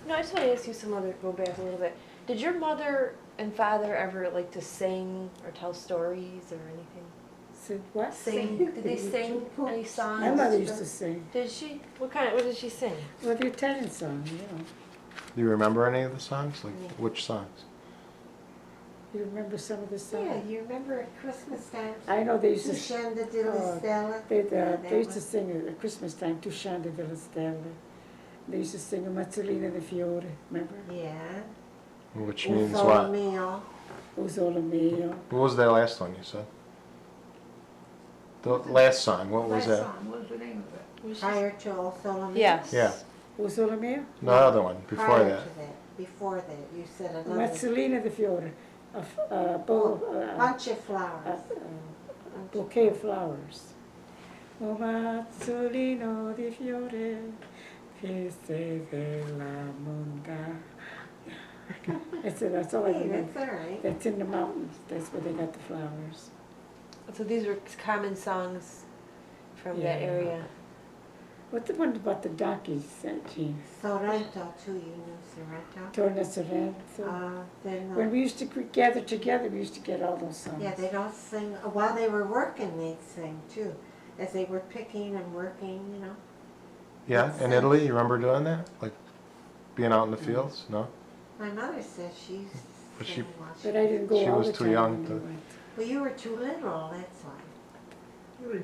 No, I just want to ask you go back a little bit. Did your mother and father ever like to sing or tell stories or anything? Said what? Sing? Did they sing any songs? My mother used to sing. Did she? What did she sing? Well, the Italian song, you know. Do you remember any of the songs? Like which songs? You remember some of the songs? Yeah, you remember at Christmas time? I know they used Tu to. scende della stella? They, Yeah, they used that to sing at Christmas time, Tu scende delle stelle. They used to sing Mazzolina di Fiore, remember? one. Yeah. Which Un means solo what? mio. O Sole Mio. What was that last one you said? The last song. What was last that? song, what was the name of it? Was she- Prior to O Solo Mio? Yes. Yeah. O Sole Mio? The other one before Prior that. to that. Before that, you said another. Mazzolina di Fiore. A Bunch of flowers. bouquet of flowers. O mazzolino di fiore, feste della monda. That's all I Hey, remember. that's all right. That's in the mountains. That's where they got the flowers. So these were common songs from that Yeah. area. What the one about the donkeys, Jean? Sorrento too, you knew Sorrento. Torna Sorrento. Then, When we used to gather together, we used to get all those songs. yeah, they'd all sing, while they were working, they'd sing too. As they were picking and working, you know. Yeah, in Italy, you remember doing that? Like being out in the fields? No? My mother says she's Was she- singing while But I didn't go She all was the too time young when to- we went. Well, you were too little, that's why.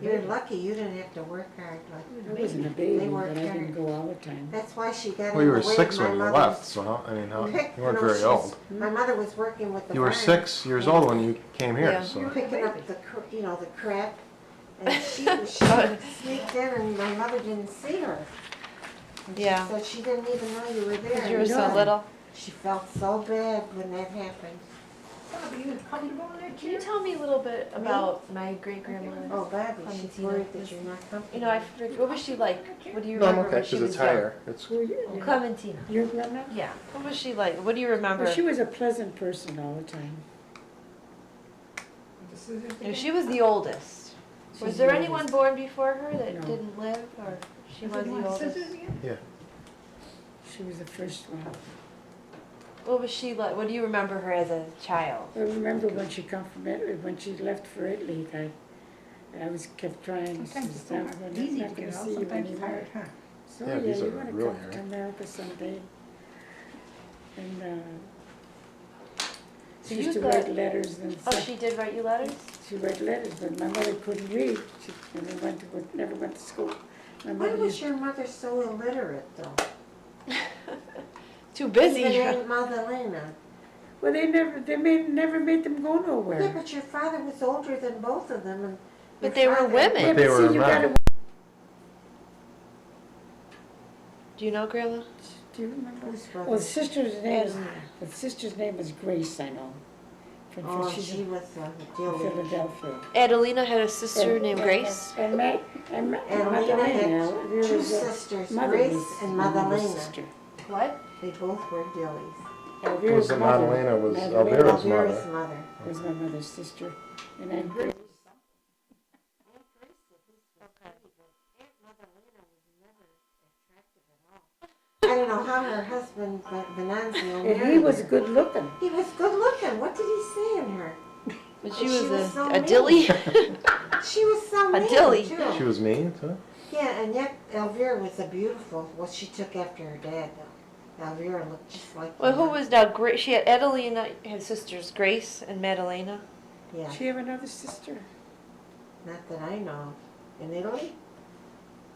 You're lucky you didn't have to work hard like. I wasn't a baby, They but worked I didn't hard. go all the time. That's why she got Well, in you the were way 6 of my when you mother. left, so how, I mean, how, you weren't No, very she's- old. My mother was working with the You were barn. 6 years old when you came here, Yeah. so. Picking up the, the crap, and she sneaked in and my mother didn't see her. And Yeah. She said she didn't even know you were there. Because you were so No. little. She felt so bad when that happened. Bobby, you comfortable in that Can you chair? tell me a little bit about my great grandmother? Oh, Bobby, she's Clementina. worried that you're not comfortable. You know, what was she like? What do you No, I'm remember okay, when she because was it's young? higher. It's, Who are you? Clementina. Your grandma? Yeah. What was she like? What do you remember? Well, she was a pleasant person all the time. The scissors You know, again? she was the oldest. Was She's there the anyone oldest. born before her that No. didn't live, or she was You the want oldest? scissors again? yeah. She was the first one. What was she like? What do you remember her as a child? I remember when she come from Italy, when she left for Italy, I was kept trying. Sometimes it's "I'm not not easy gonna to get out, see you sometimes it's anymore." hard, huh? So Yeah, yeah, these you are wanna really come to hard. America someday. And she So used you to got- write letters and Oh, stuff. she did write you letters? She wrote letters, but my mother couldn't read. She never went to school. My Why mother was used, your mother so illiterate, though? Too busy. Even Aunt Madalena. well, never made them go Yeah, nowhere. but your father was older than both of them, and. But your they were father- women. Yeah, they but were see, you men. gotta. Do you know, Grandma? Do you remember? Whose brother? Well, the Yes. sister's name is Grace, I know. Oh, She's she in was Dilly. Philadelphia. Adelina had a sister And- named and- Grace. And Adelina had two sisters, Grace and Madalena. What? They both were Dillies. Was it Madalena was Elvira's Elvira's mother. mother. Was my mother's sister. And I'm Grace. I don't know how her husband, Venanzio, And married he was her. good looking. He was good looking. What did he say in her? But she She was was so a mean. dilly. She was so A mean, dilly. too. She was mean, too? Yeah, and yet Elvira was a beautiful. Well, she took after her dad, though. Elvira looked just like. Well, her. who was now Grace? She had Adelina, had sisters Grace and Madalena. Yeah, She have another sister. not that I know. In Italy?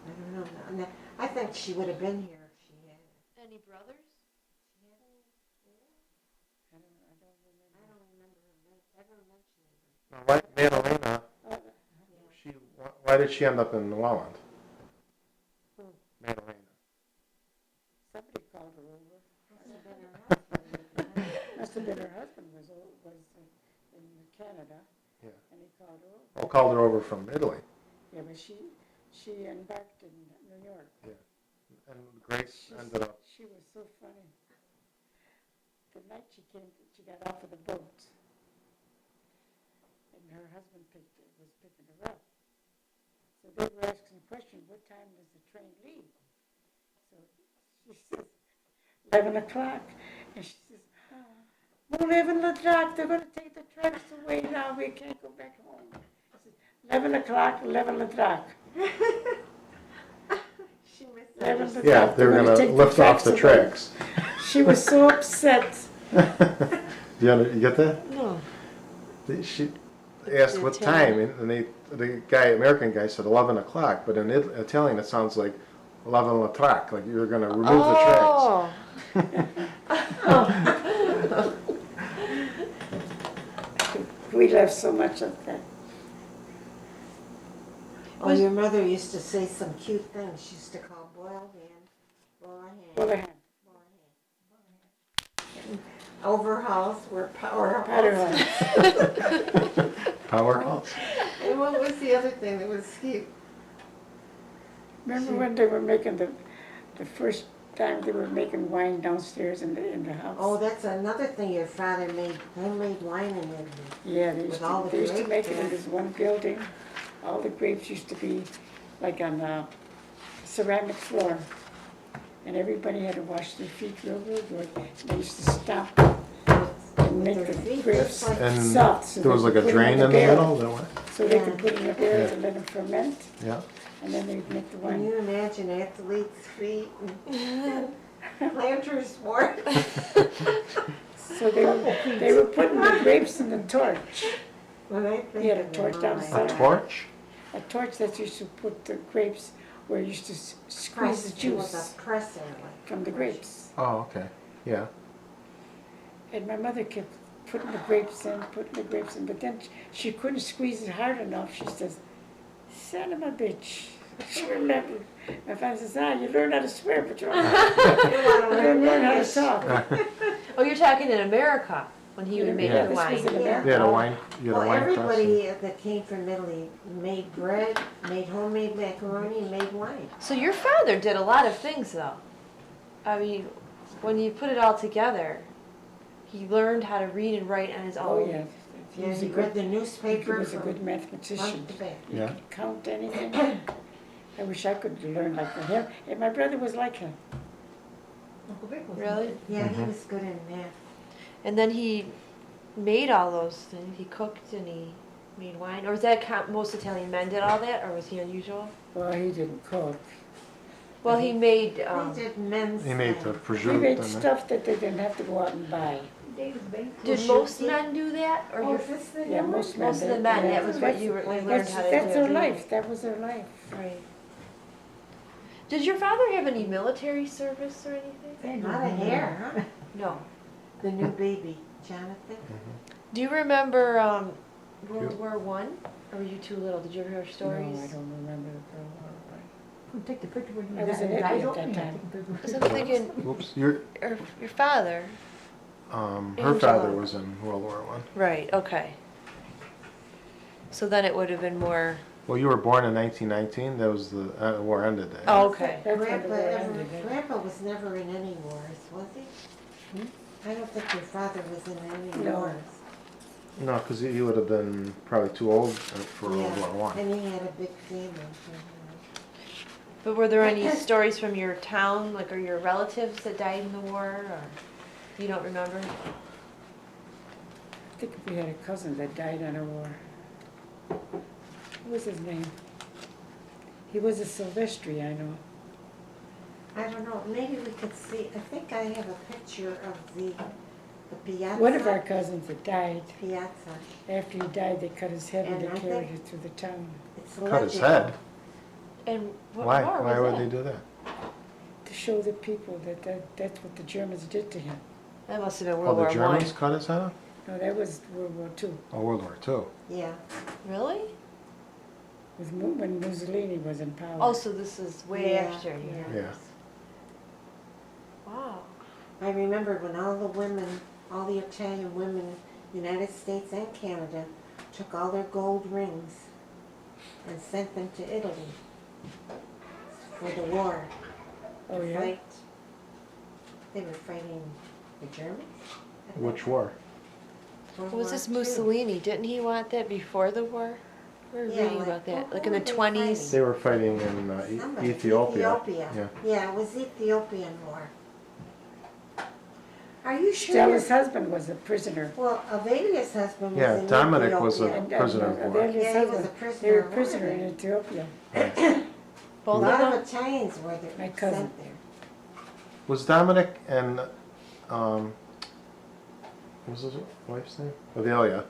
I don't know. No, I think she would have been here if she had. Any brothers? I don't remember her ever mentioning her. Now, Madalena, why did she end up in New Orleans? Madalena. Somebody called her over. Must have been her husband. Must have been her husband was in Canada. Yeah. And he called her over. Oh, called her over from Italy. Yeah, but she embarked in New York. And Grace ended up. She was so funny. The night she got off of the boat, and her husband was picking her up. So they were asking the question, what time does the train leave? So she says, 11 o'clock. And she says, oh, 11 o'clock, they're going to take the tracks away now, we can't go back home. She says, 11 o'clock, 11 o'clock. She missed 11 that. o'clock. Yeah, they were going to take lift off the away. tracks. She was so upset. You get that? No. She asked what time, and the American guy said 11 o'clock, but in Italian it sounds like 11 o'clock, like you're going to remove the tracks. Oh. We left so much of that. Oh, your mother used to say some cute things. She used to call boiled ham, boiled ham, Well, I had overhauls were powerhouses. powder. Powerhouse. And what was the other thing that was cute? Remember when they were making the first time they were making wine downstairs in the house? Oh, that's another thing. Your father made homemade wine in Italy. Yeah, with all the they used to grapes, make it in yeah. this one building. All the grapes used to be like on a ceramic floor. And everybody had to wash their feet real good. They used to stomp and make their the feet, grapes just like- And soft. So there was they like could a put 'em drain in the barrel. middle, is that what? So they Yeah. could put it in a barrel Yeah. and let them ferment. Yeah. And then they'd make the Can wine. you imagine athletes' feet and planters' sport? So they were putting the grapes in the torch. When I think He had a of torch it, down oh my the A side. God. torch? a torch that used to put the grapes where you used to squeeze the Press, it was juice a presser like. from the grapes. Oh, okay. Yeah. And my mother kept putting the grapes in, but then she couldn't squeeze it hard enough. She says, son of a bitch. She remembered. My father says, you learn how to swear, but you don't learn how to talk. Oh, you're talking in America when he would make Yeah. the This wine. was in Yeah. America. You had a wine. You had Well, a wine press. everybody that came from Italy made bread, made homemade macaroni, and made wine. So your father did a lot of things, though. I mean, when you put it all together, he learned how to read and write on his own. Oh, yeah. He Yeah, was he a read good, the newspaper he was a from good mathematician. front to back. He Yeah. could count anything. I wish I could learn like him. And my brother was like him. Uncle Vic was. Really? Yeah, he Mhm. was good in math. And then he made all those things. He cooked and he made wine. Or was that most Italian men did all that, or was he unusual? Well, he didn't cook. Well, he made. He did men's He made the things. He prosciutto. made and stuff that they didn't have to go out and buy. David Bates. Did most men do that, or Oh, your, is this the Yeah, young most one? men. most of the did. men? Yeah, That was what you learned That's, how to that's do. their life. That was their life. Right. Did your father have any military service or anything? Not a hair, huh? No. The new baby, Jonathan. Do you remember You- World War One? Or were you too little? Did you ever hear No, stories? I don't remember the girl. Couldn't take the picture when I you was in died Italy at open, that you had time. to take a picture. Because I'm thinking, Whoops. Your your father. her father Angela. was in World War One. Right. Okay. So then it would have been more. Well, you were born in 1919. That was the war ended then. Oh, okay. That's when Grandpa, the war ended. Grandpa was never in any wars, was he? I don't think your father was in any No. wars. No, because he would have been probably too old for World War One. And he had a big family. But were there any stories from your town, like, or your relatives that died in the war, or you don't remember? I think we had a cousin that died on a war. What was his name? He was a Silvestri, I know. I don't know, maybe we could see, I think I have a picture of the piazza. One of our cousins that died, Piazza. after he died, they cut his head and And they I carried think- it through the town It's Cut his legible. head. And what Why? war Why was would that? they do that? to show the people that that's what the Germans did to him. That must have been Oh, World the War One. Germans cut his head off? No, that was World War II, Oh, World War Two. Yeah, Really? when Mussolini was in power. Oh, so this is way Yeah, after. yeah. Yeah. Wow. I remember when all the women, all the Italian women, United States and Canada, took all their gold rings and sent them to Italy for the war. Oh, to yeah? fight. They were fighting the Germans? Which war? World Was War this II. Mussolini? Didn't he want that before the war? We were Yeah, reading like- about that, who like in the were they 20s. They were fighting in Somebody- Ethiopia. Yeah. Yeah, it was the Ethiopian War. Are you sure? Stella's husband was a prisoner. Well, Avelia's husband was Yeah, in Dominic was a Ethiopia. prisoner of war. Avelia's Yeah, he was husband, a prisoner they were of prisoner war in then. Ethiopia. A Both lot of of them? Italians were there, My cousin. sent there. Was Dominic and what was his wife's name? Avelia.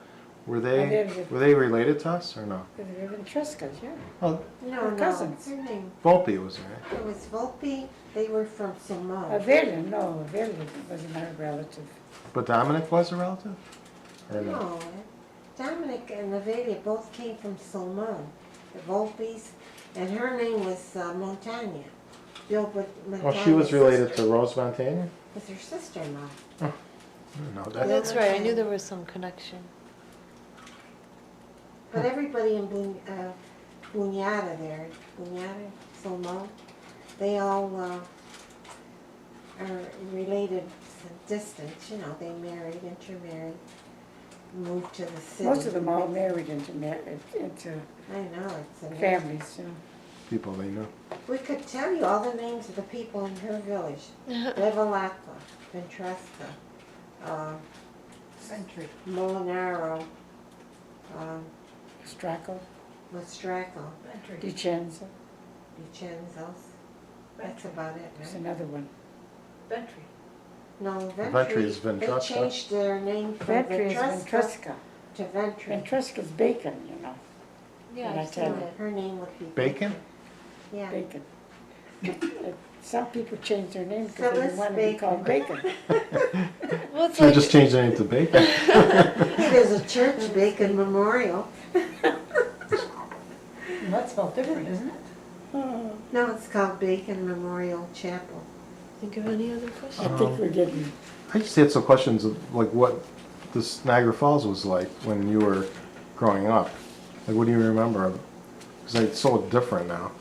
Were Avelia. they related to us or no? They were in Trescas, yeah. Oh, No, Her no, cousins. what's her name? Volpe was there. It was Volpe, they were from Samoa. Avelia, no, Avelia was not a relative. But Dominic was a relative? Or no? No, Dominic and Avelia both came from Samoa, the Volpes, and her name was Montagna. Bill Montagna's Well, she was related sister. to Rose Montaigne? Was her sister-in-law. I didn't know Oh, that. that's right. I knew there was some connection. But everybody in Bunyata there, Bunyata, Samoa, they all are related distant, you know, they married, intermarried, moved to the city. Most of them all married into I know, it's amazing. families, you know. People they knew. We could tell you all the names of the people in her village. Bevilacqua, Ventresca, Century. Molinaro, Stracco, Mastraco, Century. DiCenzo, Vicenzos. That's about it, there's right? another one. Ventry. No, Ventry Ventry, is they Ventresca. changed their name from Ventry is Ventresca Ventresca. to Ventry. Ventresca's bacon, you know. Yeah, And I I've tell seen you. it. Her name would be Bacon? Yeah. Bacon. Some people change their name because they Phyllis didn't want to be called Bacon. Well, it's Should like, just change the name to Bacon. Hey, there's a church, Bacon Memorial. That's spelled different, isn't it? Oh, No, it's called Bacon Memorial Chapel. think of any other I questions? think we're getting, I just had some questions of like what this Niagara Falls was like when you were growing up. Like, what do you remember? Because it's so different now.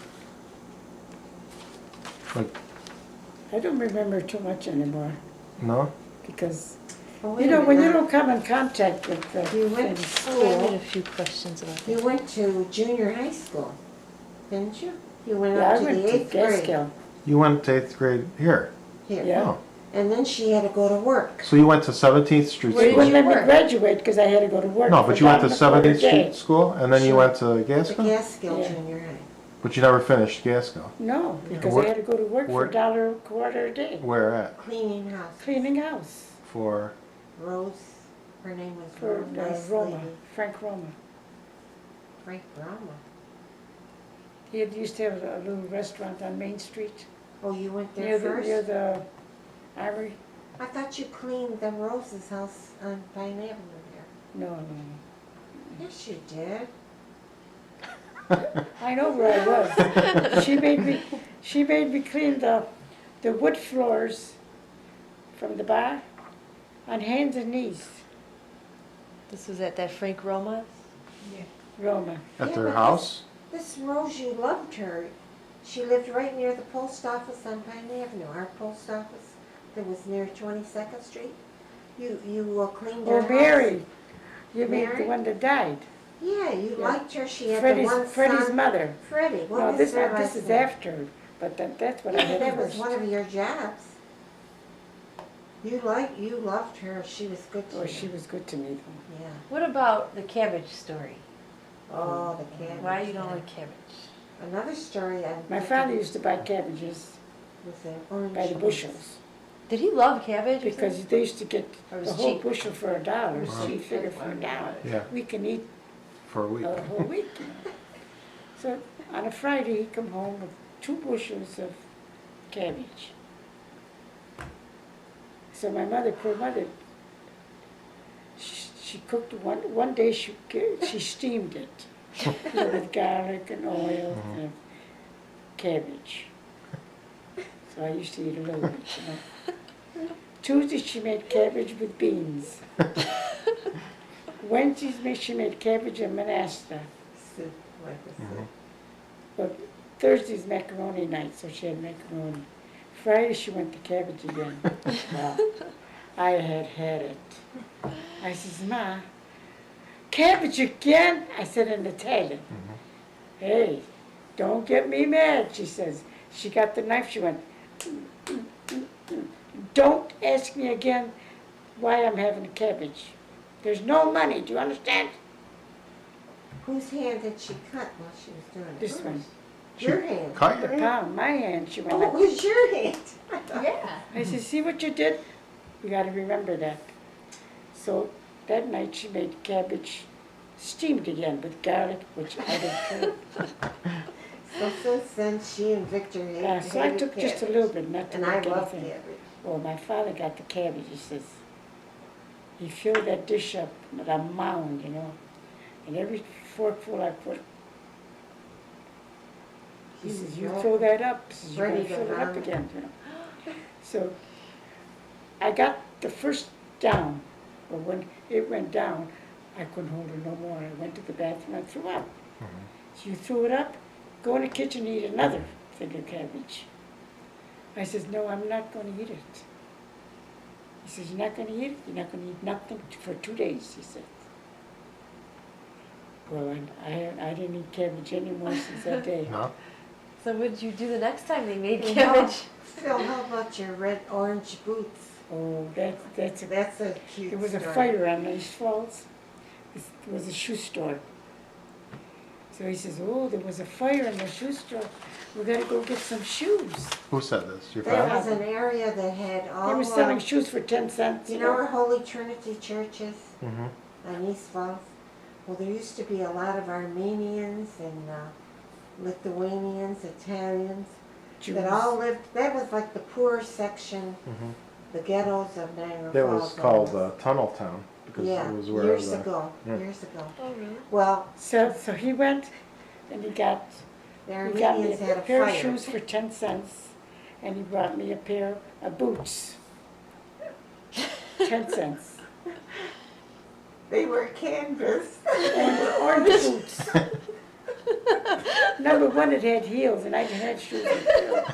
Like, I don't remember too much anymore no? because, Oh, you wait a know, when you minute. don't come in contact with the You went to things. I had a school, few questions about you that. went to junior high school, didn't you? You went Yeah, up I to went the to 8th grade Gaskill. You went to 8th grade here. here. Yeah. Oh. And then she had to go to work. So you went to 17th Street Where They did School? wouldn't you let me work? graduate because I had to go to work. No, for but you went to about a quarter 17th Street day. School and then you Sure. went to The Gaskell? Gaskill Yeah. Junior High. But you never finished Gaskell. No, because Where- I had to go to work for where- $1 a quarter a day, Where at? Cleaning house. cleaning house For, Rose, her name was for Rose, nice Roma, lady. Frank Roma. Frank Rama. He had used to have a little restaurant on Main Street Oh, you went there near first? near the Armory. I thought you cleaned the Rose's house on Pine Avenue there. No. Yes, you did. I know where I was. She made me clean the wood floors from the bar on hands and knees. This was at that Frank Roma? Roma. at Yeah, their but house? This Rose, you loved her. She lived right near the post office on Pine Avenue, our post office that was near 22nd Street. You cleaned her Oh, house. Mary. You mean Mary? the one that died? Yeah, you Yeah. liked her. She had the one Freddie's son. mother. Freddie. What No, was this their last is name? after, but that's what I Yeah, had that was first. one of your jobs. You loved her. She was good to Oh, you. she was good to me though. Yeah. What about the cabbage story? Oh, the cabbage. Why you don't yeah. like cabbage? Another story I. My father used to buy cabbages was the orange by the ones. bushels Did he love cabbage? or because something? they used to get Or it was the whole cheap? bushel for $1. Wow. So you figure for $1, Yeah, we can eat for a week. a whole week. You know. So on a Friday, he'd come home with 2 bushels of cabbage. So my mother, poor mother, she cooked one day. She steamed it, you know, with garlic and oil and cabbage. So I used to eat a little bit, you know. Tuesday she made cabbage with beans. Wednesdays she made cabbage and manasta. Soup, like a soup. But Thursday's macaroni night, so she had macaroni. Friday she went to cabbage again. Well, I had it. I says, Ma, cabbage again? I said in Italian. Hey, don't get me mad, she says. She got the knife, she went, don't ask me again why I'm having cabbage. There's no money, do you understand? Whose hand did she cut while she was doing it? This one. Your hand. Cut The your hand? palm, my hand, she went Oh, like, it was your hand. Yeah. I said, see what you did? You gotta remember that. So that night she made cabbage steamed again with garlic, which I didn't put. So since then, she and Victor hated So I took just a cabbage. little bit, not to And I make love anything. cabbage. Well, my father got the cabbage, he says. He filled that dish up with a mound, you know, and every forkful I put. He He's says, you well fill that up, he says, you ready gotta to fill it up vomit. again, you know. So I got the first down, but when it went down, I couldn't hold it no more. I went to the bathroom and threw up. So you threw it up, go in the kitchen and eat another thing of cabbage. I says, no, I'm not gonna eat it. He says, you're not gonna eat it? You're not gonna eat nothing for 2 days, he said. Well, I didn't eat cabbage anymore since that day. No? So what did you do the next time they made And cabbage? Phil, how about your red orange boots? Oh, that's a, That's a cute there was a story. fire on East Falls. It was a shoe store. So he says, oh, there was a fire in the shoe store. We gotta go get some shoes. Who said this? Your There father? was an area that had all They were selling of, shoes for 10 cents. you know where Holy Trinity Church is Mm-hmm. on East Falls? Well, there used to be a lot of Armenians and Lithuanians, Italians, Jews. that all lived, that was like the poor section, Mhm. the ghettos of Niagara That Falls. was called Tunnel Town because Yeah, it was where years the, ago, yeah. years ago. Oh, really? Well, So he went and the he got me Armenians had a a pair of fire. shoes for 10 cents, and he brought me a pair of boots. 10 cents. They were canvas. Orange boots. Number one, it had heels, and I had shoes with heels.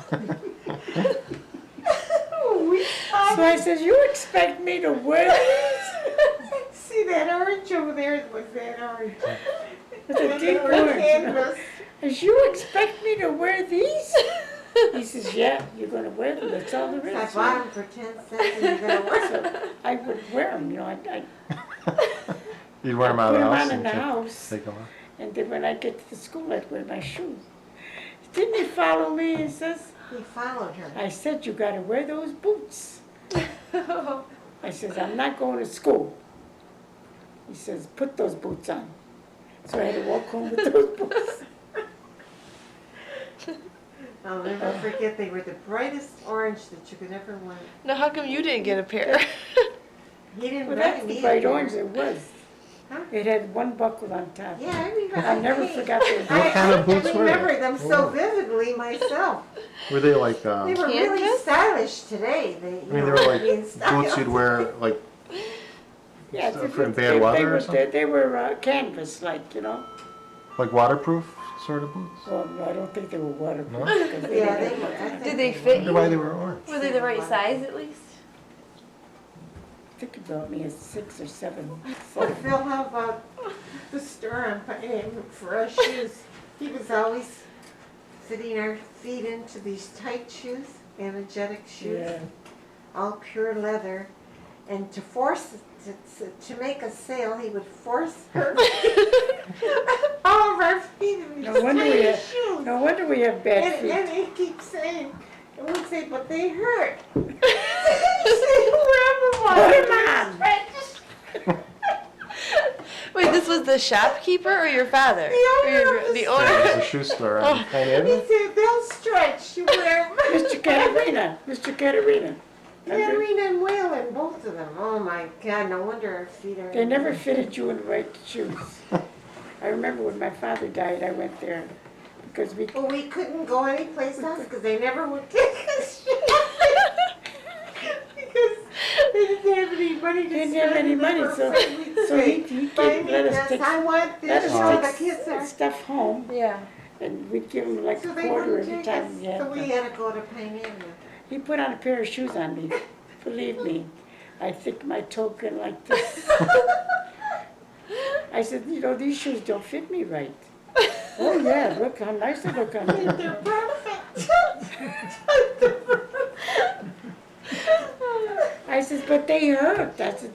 So I said, "You expect me to wear these?" See that orange over there? Was that orange? It's a deep They were orange. canvas. I said, "You expect me to wear these?" He says, "Yeah, you're gonna wear them. That's all there I is." bought them for 10 cents and you're gonna wear them. So I would wear them, you know. I You'd wear them out put of the them house on in and the check- house, take them off. and then when I get to the school, I'd wear my shoes. Didn't he follow me? He says, He followed her. "I said you gotta wear those boots." I says, "I'm not going to school." He says, "Put those boots on." So I had to walk home with those boots. I'll never forget, they were the brightest orange that you could ever want. Now, how come you didn't get a pair? He didn't Well, buy that's me the a bright pair. orange it was. Huh? It had one buckle on top. Yeah, I remember. I never forgot those. What kind of boots were they? I remember them so Oh. vividly myself. Were they like, They were really Canvas? stylish today. They, I mean, they were like boots you'd wear like Yeah, for in bad weather or something? They were canvas, like, you know. Like waterproof sort of boots? Well, no, I don't think they were waterproof. No? 'cause Yeah, didn't they have were. much on it. Did they I fit wonder you? why they were orange. Were they the right size at least? I think about me as 6 or 7. Well, Phil, how about the store on Pine Avenue for our shoes? He was always fitting our feet into these tight shoes, energetic shoes, Yeah. all pure leather. And to force, to make a sale, he would force her all of our feet in these No wonder we tight have- shoes. No wonder we have bad And feet. he keeps saying, and we'd say, but they hurt. He'd say, whoever Put 'em on. Wait, this was the shopkeeper or your father? The owner Or of the the store. It owner? was a shoe store on Pine He Avenue. said, they'll stretch, you wear 'em. Mr. Katerina, Mr. Katerina. Remember? Katerina and Waylon, both of them. Oh my God, no wonder our feet are. They never fitted you in the right shoes. I remember when my father died, I went there because we, Well, we couldn't go anyplace else because they never would take us because they didn't have any money to didn't spend. have any money, They were so, afraid we'd so say, he "Buy me let us this, take, I want let this, us show the take kids are. stuff home, Yeah. and we'd give him like So a they quarter wouldn't every take us, time we had so we them. had to go to Pine Avenue. He put on a pair of shoes on me, believe me. I think my toe can like this. I said, you know, these shoes don't fit me right. Oh yeah, look how nice they look on me. They're perfect. I said, but they hurt. I said,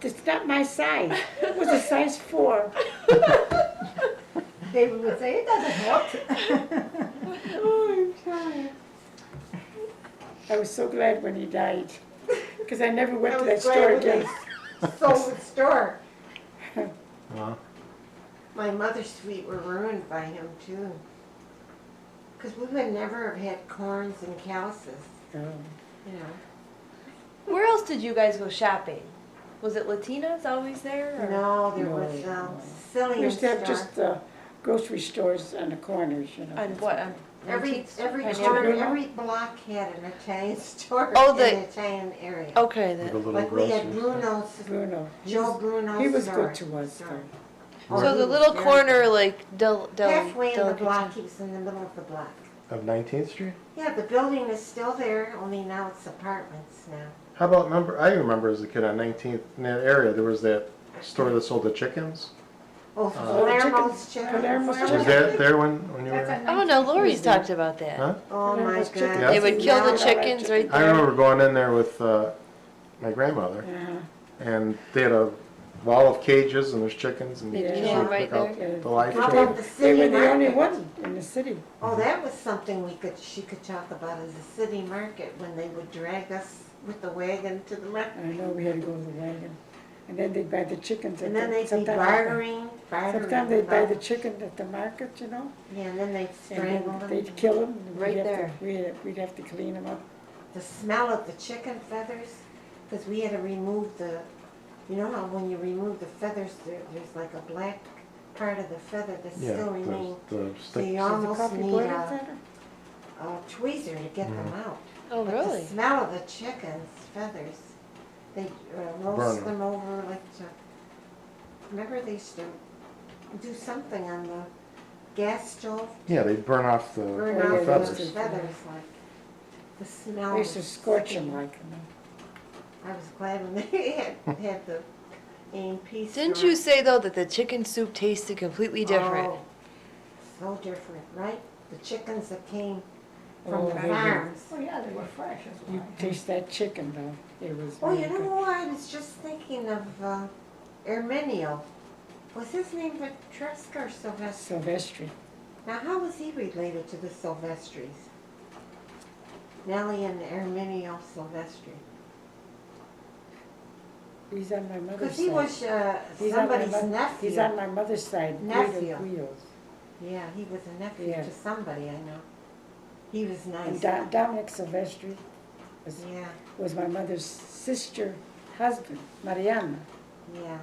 that's not my size. It was a size 4. David would say, it doesn't hurt. Oh, I'm tired. I was so glad when he died, because I never went I to that was glad store when they again. sold the store. Wow. My mother's feet were ruined by him too. Because we would never have had corns and calluses, Oh. you know. Where else did you guys go shopping? Was it Latinas always there? Or? No, there No, was no. We Cillian used to have store. just grocery stores on the corners, you know. On what? On Every 19th Street? every On corner, Bruno? every block had an Italian store Oh, in the- an Italian area. Okay, Like a then. little Like we had grocery. Bruno's, Bruno. Joe Bruno's He was store. good to us, Store. though. Oh, So he the was little very corner, good. like Halfway in the delicate- block, he was in the middle of the block. Of 19th Street? Yeah, the building is still there, only now it's apartments now. How about, I remember as a kid on 19th, in that area, there was that store that sold the chickens. Oh, Oh, Palermo's chicken- chicken. Palermo's Was chicken. that there when you That's were? on Oh no, 19th. Lori's talked about that. Huh? Oh my Palermo's God. chicken. Yeah. They would kill the Now- chickens right I there. remember going in there with my grandmother, Uh-huh. and they had a wall of cages, and there's chickens, and They'd she kill would right pick out there. the live How chicken. about the They city were the only market? one in the city. Oh, that was something she could talk about as a city market when they would drag us with the wagon to the market. I know we had to go to the wagon. And then they'd buy the chickens. And then they'd be sometimes bartering Sometimes they'd buy the about- chicken at the market, you know? Yeah, and then they'd And strangle then them. they'd kill them. And Right we'd have there. we'd have to clean them up. The smell of the chicken feathers, because we had to remove the, you know how when you remove the feathers, there's like a black part of the feather that Yeah, still remains. the So stick. you Is the almost coffee need boiling a feather? tweezer to get them out. Oh, But really? the smell of the chicken's feathers, they Burn roast 'em. them over like, remember they used to do something on the gas stove? Yeah, they burn off the Burn Oh, yeah, out they feathers. used the to- feathers, like, the smell. They used to was scorch them sickening. like, you know. I was glad when they had the aim piece. Didn't for you it. say though that the chicken soup tasted completely different? Oh, so different, right? The chickens that came Oh, from the they were- farms. Oh, yeah, they were fresh, that's You why. taste that chicken though. It was Oh, really you know good. what? I was just thinking of Erminio. Was his name Petresca or Sylvester? Silvestri. Now, how was he related to the Silvestris? Nellie and Erminio Silvestri. He's on my mother's Because side. he was He's on my somebody's mo- nephew. He's on my mother's side. Nephew. Guido's. Yeah, he was a nephew Yeah. to somebody I know. He was nice. And Dominic Silvestri Yeah, was my mother's sister husband, Mariana. yeah.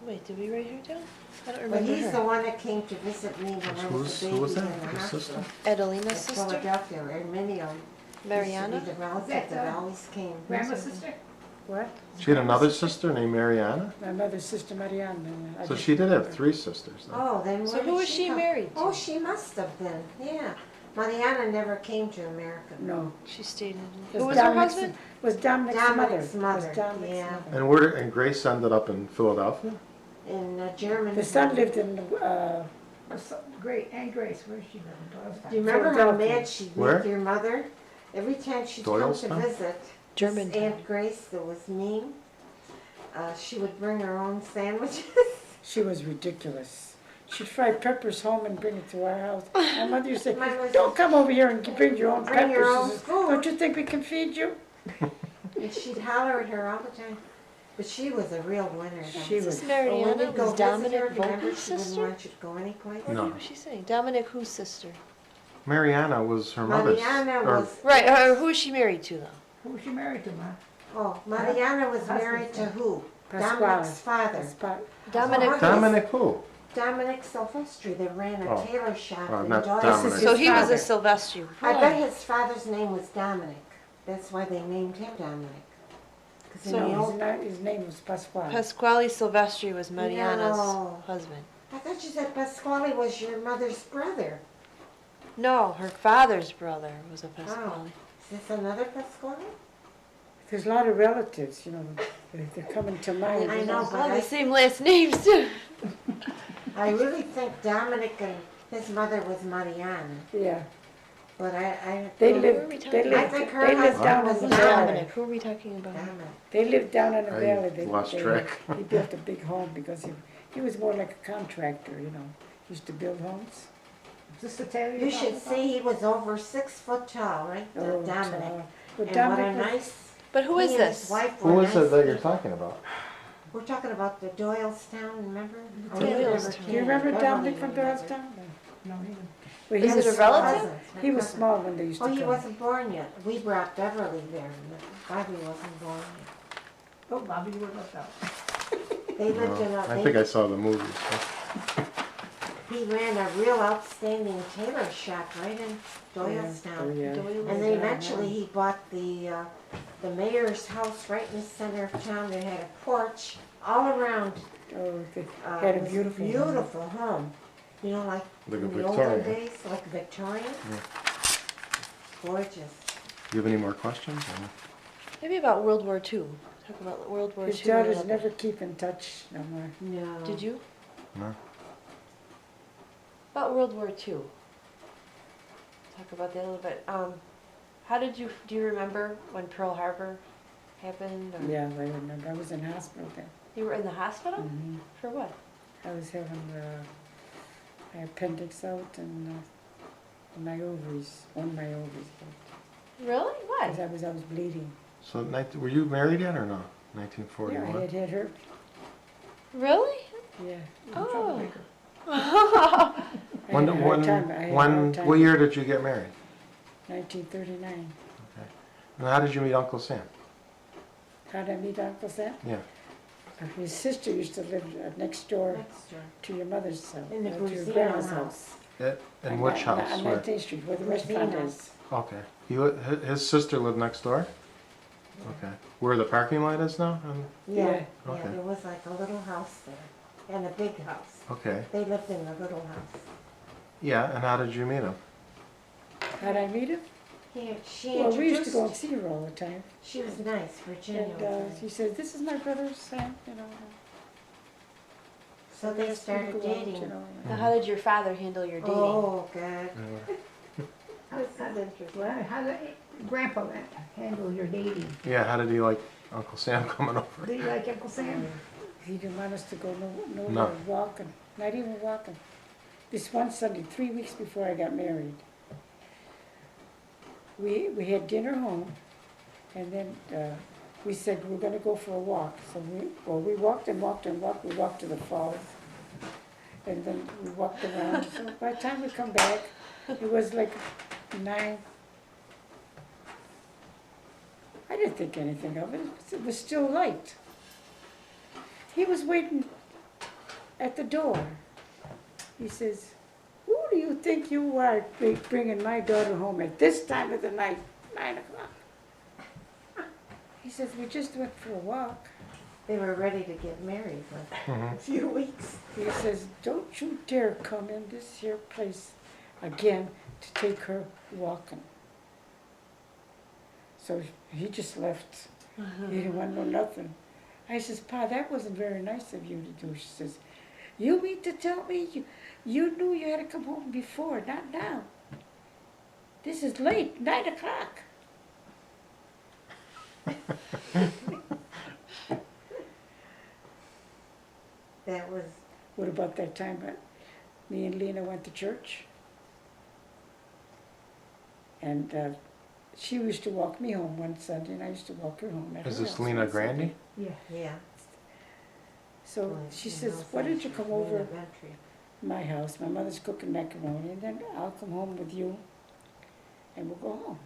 Wait, did we write her down? I don't But remember he's her. the one that came to visit me when I was a Who baby was in that? the His hospital. sister? Adelina's In sister? Philadelphia, Erminio. Mariana? Used to be the relative that always came. Grandma's sister? What? She had another sister named Mariana? My mother's sister Mariana. I So just- she did have three sisters then. Oh, then So where who did was she come- married to? Oh, she must have been, yeah. Mariana never came to America. No. She stayed in. It Who was her Dominic's- husband? Was Dominic's Dominic's mother. mother, Was Dominic's yeah. mother. And Grace ended up in Philadelphia? In Germany. The son lived in, Great, Aunt Grace, where's she living? Doylestown. Do you remember how Philadelphia. mad she'd Where? make your mother? Every time she'd come to Doylestown? visit, Germantown. this Aunt Grace that was mean, she would bring her own sandwiches. she was ridiculous. She'd fry peppers home and bring it to our house. My mother used to say, Mine was- don't come over here and bring your own Bring peppers. your She own says, food. don't you think we can feed you? And she'd holler at her all the time. But she was a real winner. though. She Is was, this Oh, when Mariana? you'd go Was visit her, Dominic remember Volpe's she wouldn't sister? want you to go anyplace? What No. was she saying? Dominic whose sister? Mariana was her mother's. Mariana or- was. Right, who is she married to though? Who was she married to, Ma? Oh, Mariana was Husband. married to who? Pasquale. Dominic's father. Dominic. Oh, Dominic who? Dominic Silvestri, that ran a Oh. tailor shop Oh, in not Doylestown. Dominic. So he was father. a Silvestri. I bet his father's name was Dominic. That's why they named him Dominic. 'Cause in So the No, old- his name was Pasquale. Pasquale Silvestri was Mariana's No. husband. I thought you said Pasquale was your mother's brother. No, her father's brother was a Pasquale. Is this another Pasquale? There's a lot of relatives, you know, they're coming to mind. I you know, but All the I, same last names too. I really think Dominic and his mother was Mariana. Yeah, But I they Who are lived, we they talking lived, I think her they lived husband down was in the Who's valley. Dominic? Who are we talking about? Dominic. They lived down in the I valley. They, lost they, track. He built a big home because he was more like a contractor, you know. He used to build homes. Is this the Taylor You you're should talking see he was over 6 foot tall, right? Oh, Dominic. tall. But And what a Dominic was, nice. But who is he and his this? wife Who were is it nice that you're people. talking about? We're talking about the Doylestown, remember? Oh, Doylestown. you never do you came. remember Beverly Dominic from remembered. Doylestown? about? No, he didn't. Well, he Is was it a small. relative? He was small when they used to Oh, come. he wasn't born yet. We brought Beverly there. Bobby wasn't born yet. Oh, Bobby, you were left out. They lived in No, a, I think I saw the movie. he ran a real outstanding tailor shop right in Oh, Doylestown. yeah. And then eventually he bought the mayor's house right in the center of town. They had a porch all around. Oh, they Uh, had it a was beautiful home. beautiful home. You know, like Like a in the olden Victorian. days, like Victorian. Gorgeous. Do you have any more questions? or- Maybe about World War II. Talk about World War II. His a daughters little bit. never keep in touch no more. No. Did you? No. About World War II. Talk about that a little bit. How did you, do you remember when Pearl Harbor happened? Or Yeah, I remember. I was in hospital then. You were in the hospital? Mhm. For what? I was having my appendix out and my ovaries, one of my ovaries. Really? Why? Because I was bleeding. So, were you married yet or no? Yeah, I 1941. had hit her, Really? yeah. Oh. I had a hard time. I had a hard time. What year did you get married? 1939. And how did you meet Uncle Sam? How did I meet Uncle Sam? Yeah. His sister used to live next door Next door. to your mother's house, In the to your Bruzino grandma's house. house. In which house? On Where? 19th Street, where the restaurant Bruzino. is. Okay. His sister lived next door? Okay. Where the parking lot is now? Yeah, Yeah. yeah, Okay. there was like a little house there, and a big house. Okay. They lived in the little house. Yeah, and how did you meet him? How'd I meet him? She Well, we used to introduced, go and see her all the time. she was nice, Virginia And was she nice. said, "This is my brother Sam," you know. So they asked me to started go out, dating. you know. Now, how did your father handle your dating? Oh, God. Well, how did Grandpa handle your dating? Yeah, how did he like Uncle Sam coming over? Do you like Uncle Sam? He didn't want us to go nowhere No. walking, not even walking. This one Sunday, 3 weeks before I got married, we had dinner home, and then we said we're gonna go for a walk. So we walked and walked and walked. We walked to the falls, and then we walked around. So by the time we come back, it was like 9. I didn't think anything of it. It was still light. He was waiting at the door. He says, "Who do you think you are bringing my daughter home at this time of the night, 9 o'clock?" He says, "We just went for a walk." They were ready to get married in a Mhm. few weeks. He says, "Don't you dare come in this here place again to take her walking." So he just left. He didn't want no nothing. I says, "Pa, that wasn't very nice of you to do." She says, "You mean to tell me you knew you had to come home before, not now? This is late, 9 o'clock." That was, What about that time when me and Lena went to church? And she used to walk me home one Sunday, and I used to walk her home. At Is her this house Lena one Sunday. Grandy? Yeah. yeah. So Well, she you says, know, "Why so don't you come over elementary. my house? My mother's cooking macaroni, and then I'll come home with you, and we'll go home."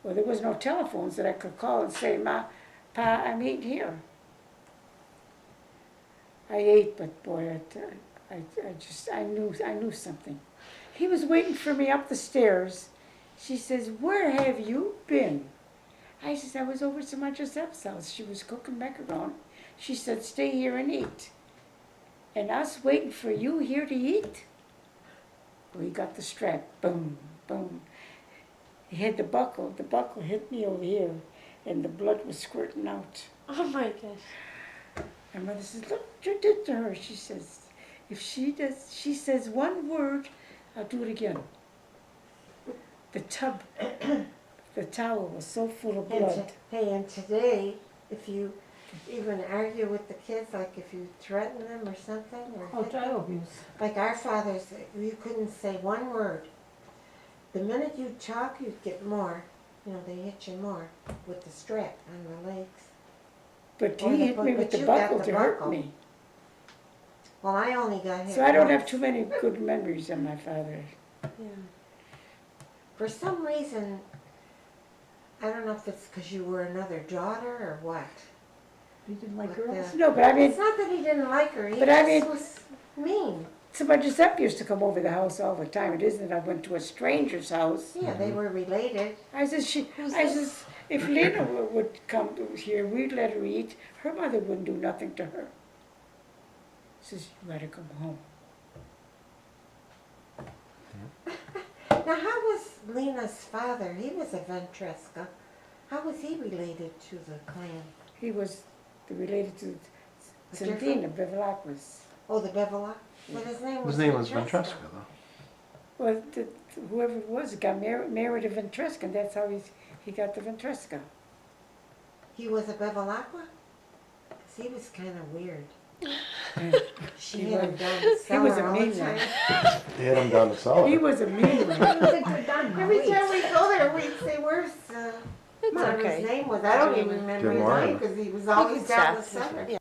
Well, there was no telephones that I could call and say, "Pa, I'm eating here." I ate, but boy, I knew something. He was waiting for me up the stairs. She says, "Where have you been?" I says, "I was over to my Giuseppe's house. She was cooking macaroni." She said, "Stay here and eat." And us waiting for you here to eat? We got the strap. Boom, boom. He had the buckle. The buckle hit me over here, and the blood was squirting out. Oh my gosh. My mother says, "Look what you did to her." She says, "If she says one word, I'll do it again." The tub, the towel was so full of blood. And today, if you even argue with the kids, like if you threaten them or something, or Oh, hit them, child abuse. like our fathers, you couldn't say one word. The minute you talk, you'd get more. You know, they hit you more with the strap on the legs. But Or he the hit bu- me with but the you got buckle the to hurt buckle. me. Well, I only got hit So I don't have once. too many good memories of my father. Yeah. For some reason, I don't know if it's because you were another daughter or what. You didn't like But, girls? No, but I mean, It's not that he didn't like her, he But I just mean- was mean. so Giuseppe used to come over the house all the time. It isn't that I went to a stranger's house. Yeah, they were related. I says, if Lena would come here, we'd let her eat. Her mother wouldn't do nothing to her. Says, "You gotta come home." Now, how was Lena's father? He was a Ventresca. How was he related to the clan? He was related to Different? Santina Bevilacquez. Oh, the Bevelak? But his name was His name was Ventresca. Ventresca, though. Well, whoever it was got married to Ventresca, and that's how he got the Ventresca. He was a Bevelacqua? Because he was kind of weird. She He had him was. down the He was cellar a all mean the one. time. They had him down the cellar. He was a mean one. I think they're done now. Every Wait. time we go there, we'd say, where's It's Whatever okay. his name was, I don't even remember Jim his Moran. name, because he was You always can down the stop. center. Yeah.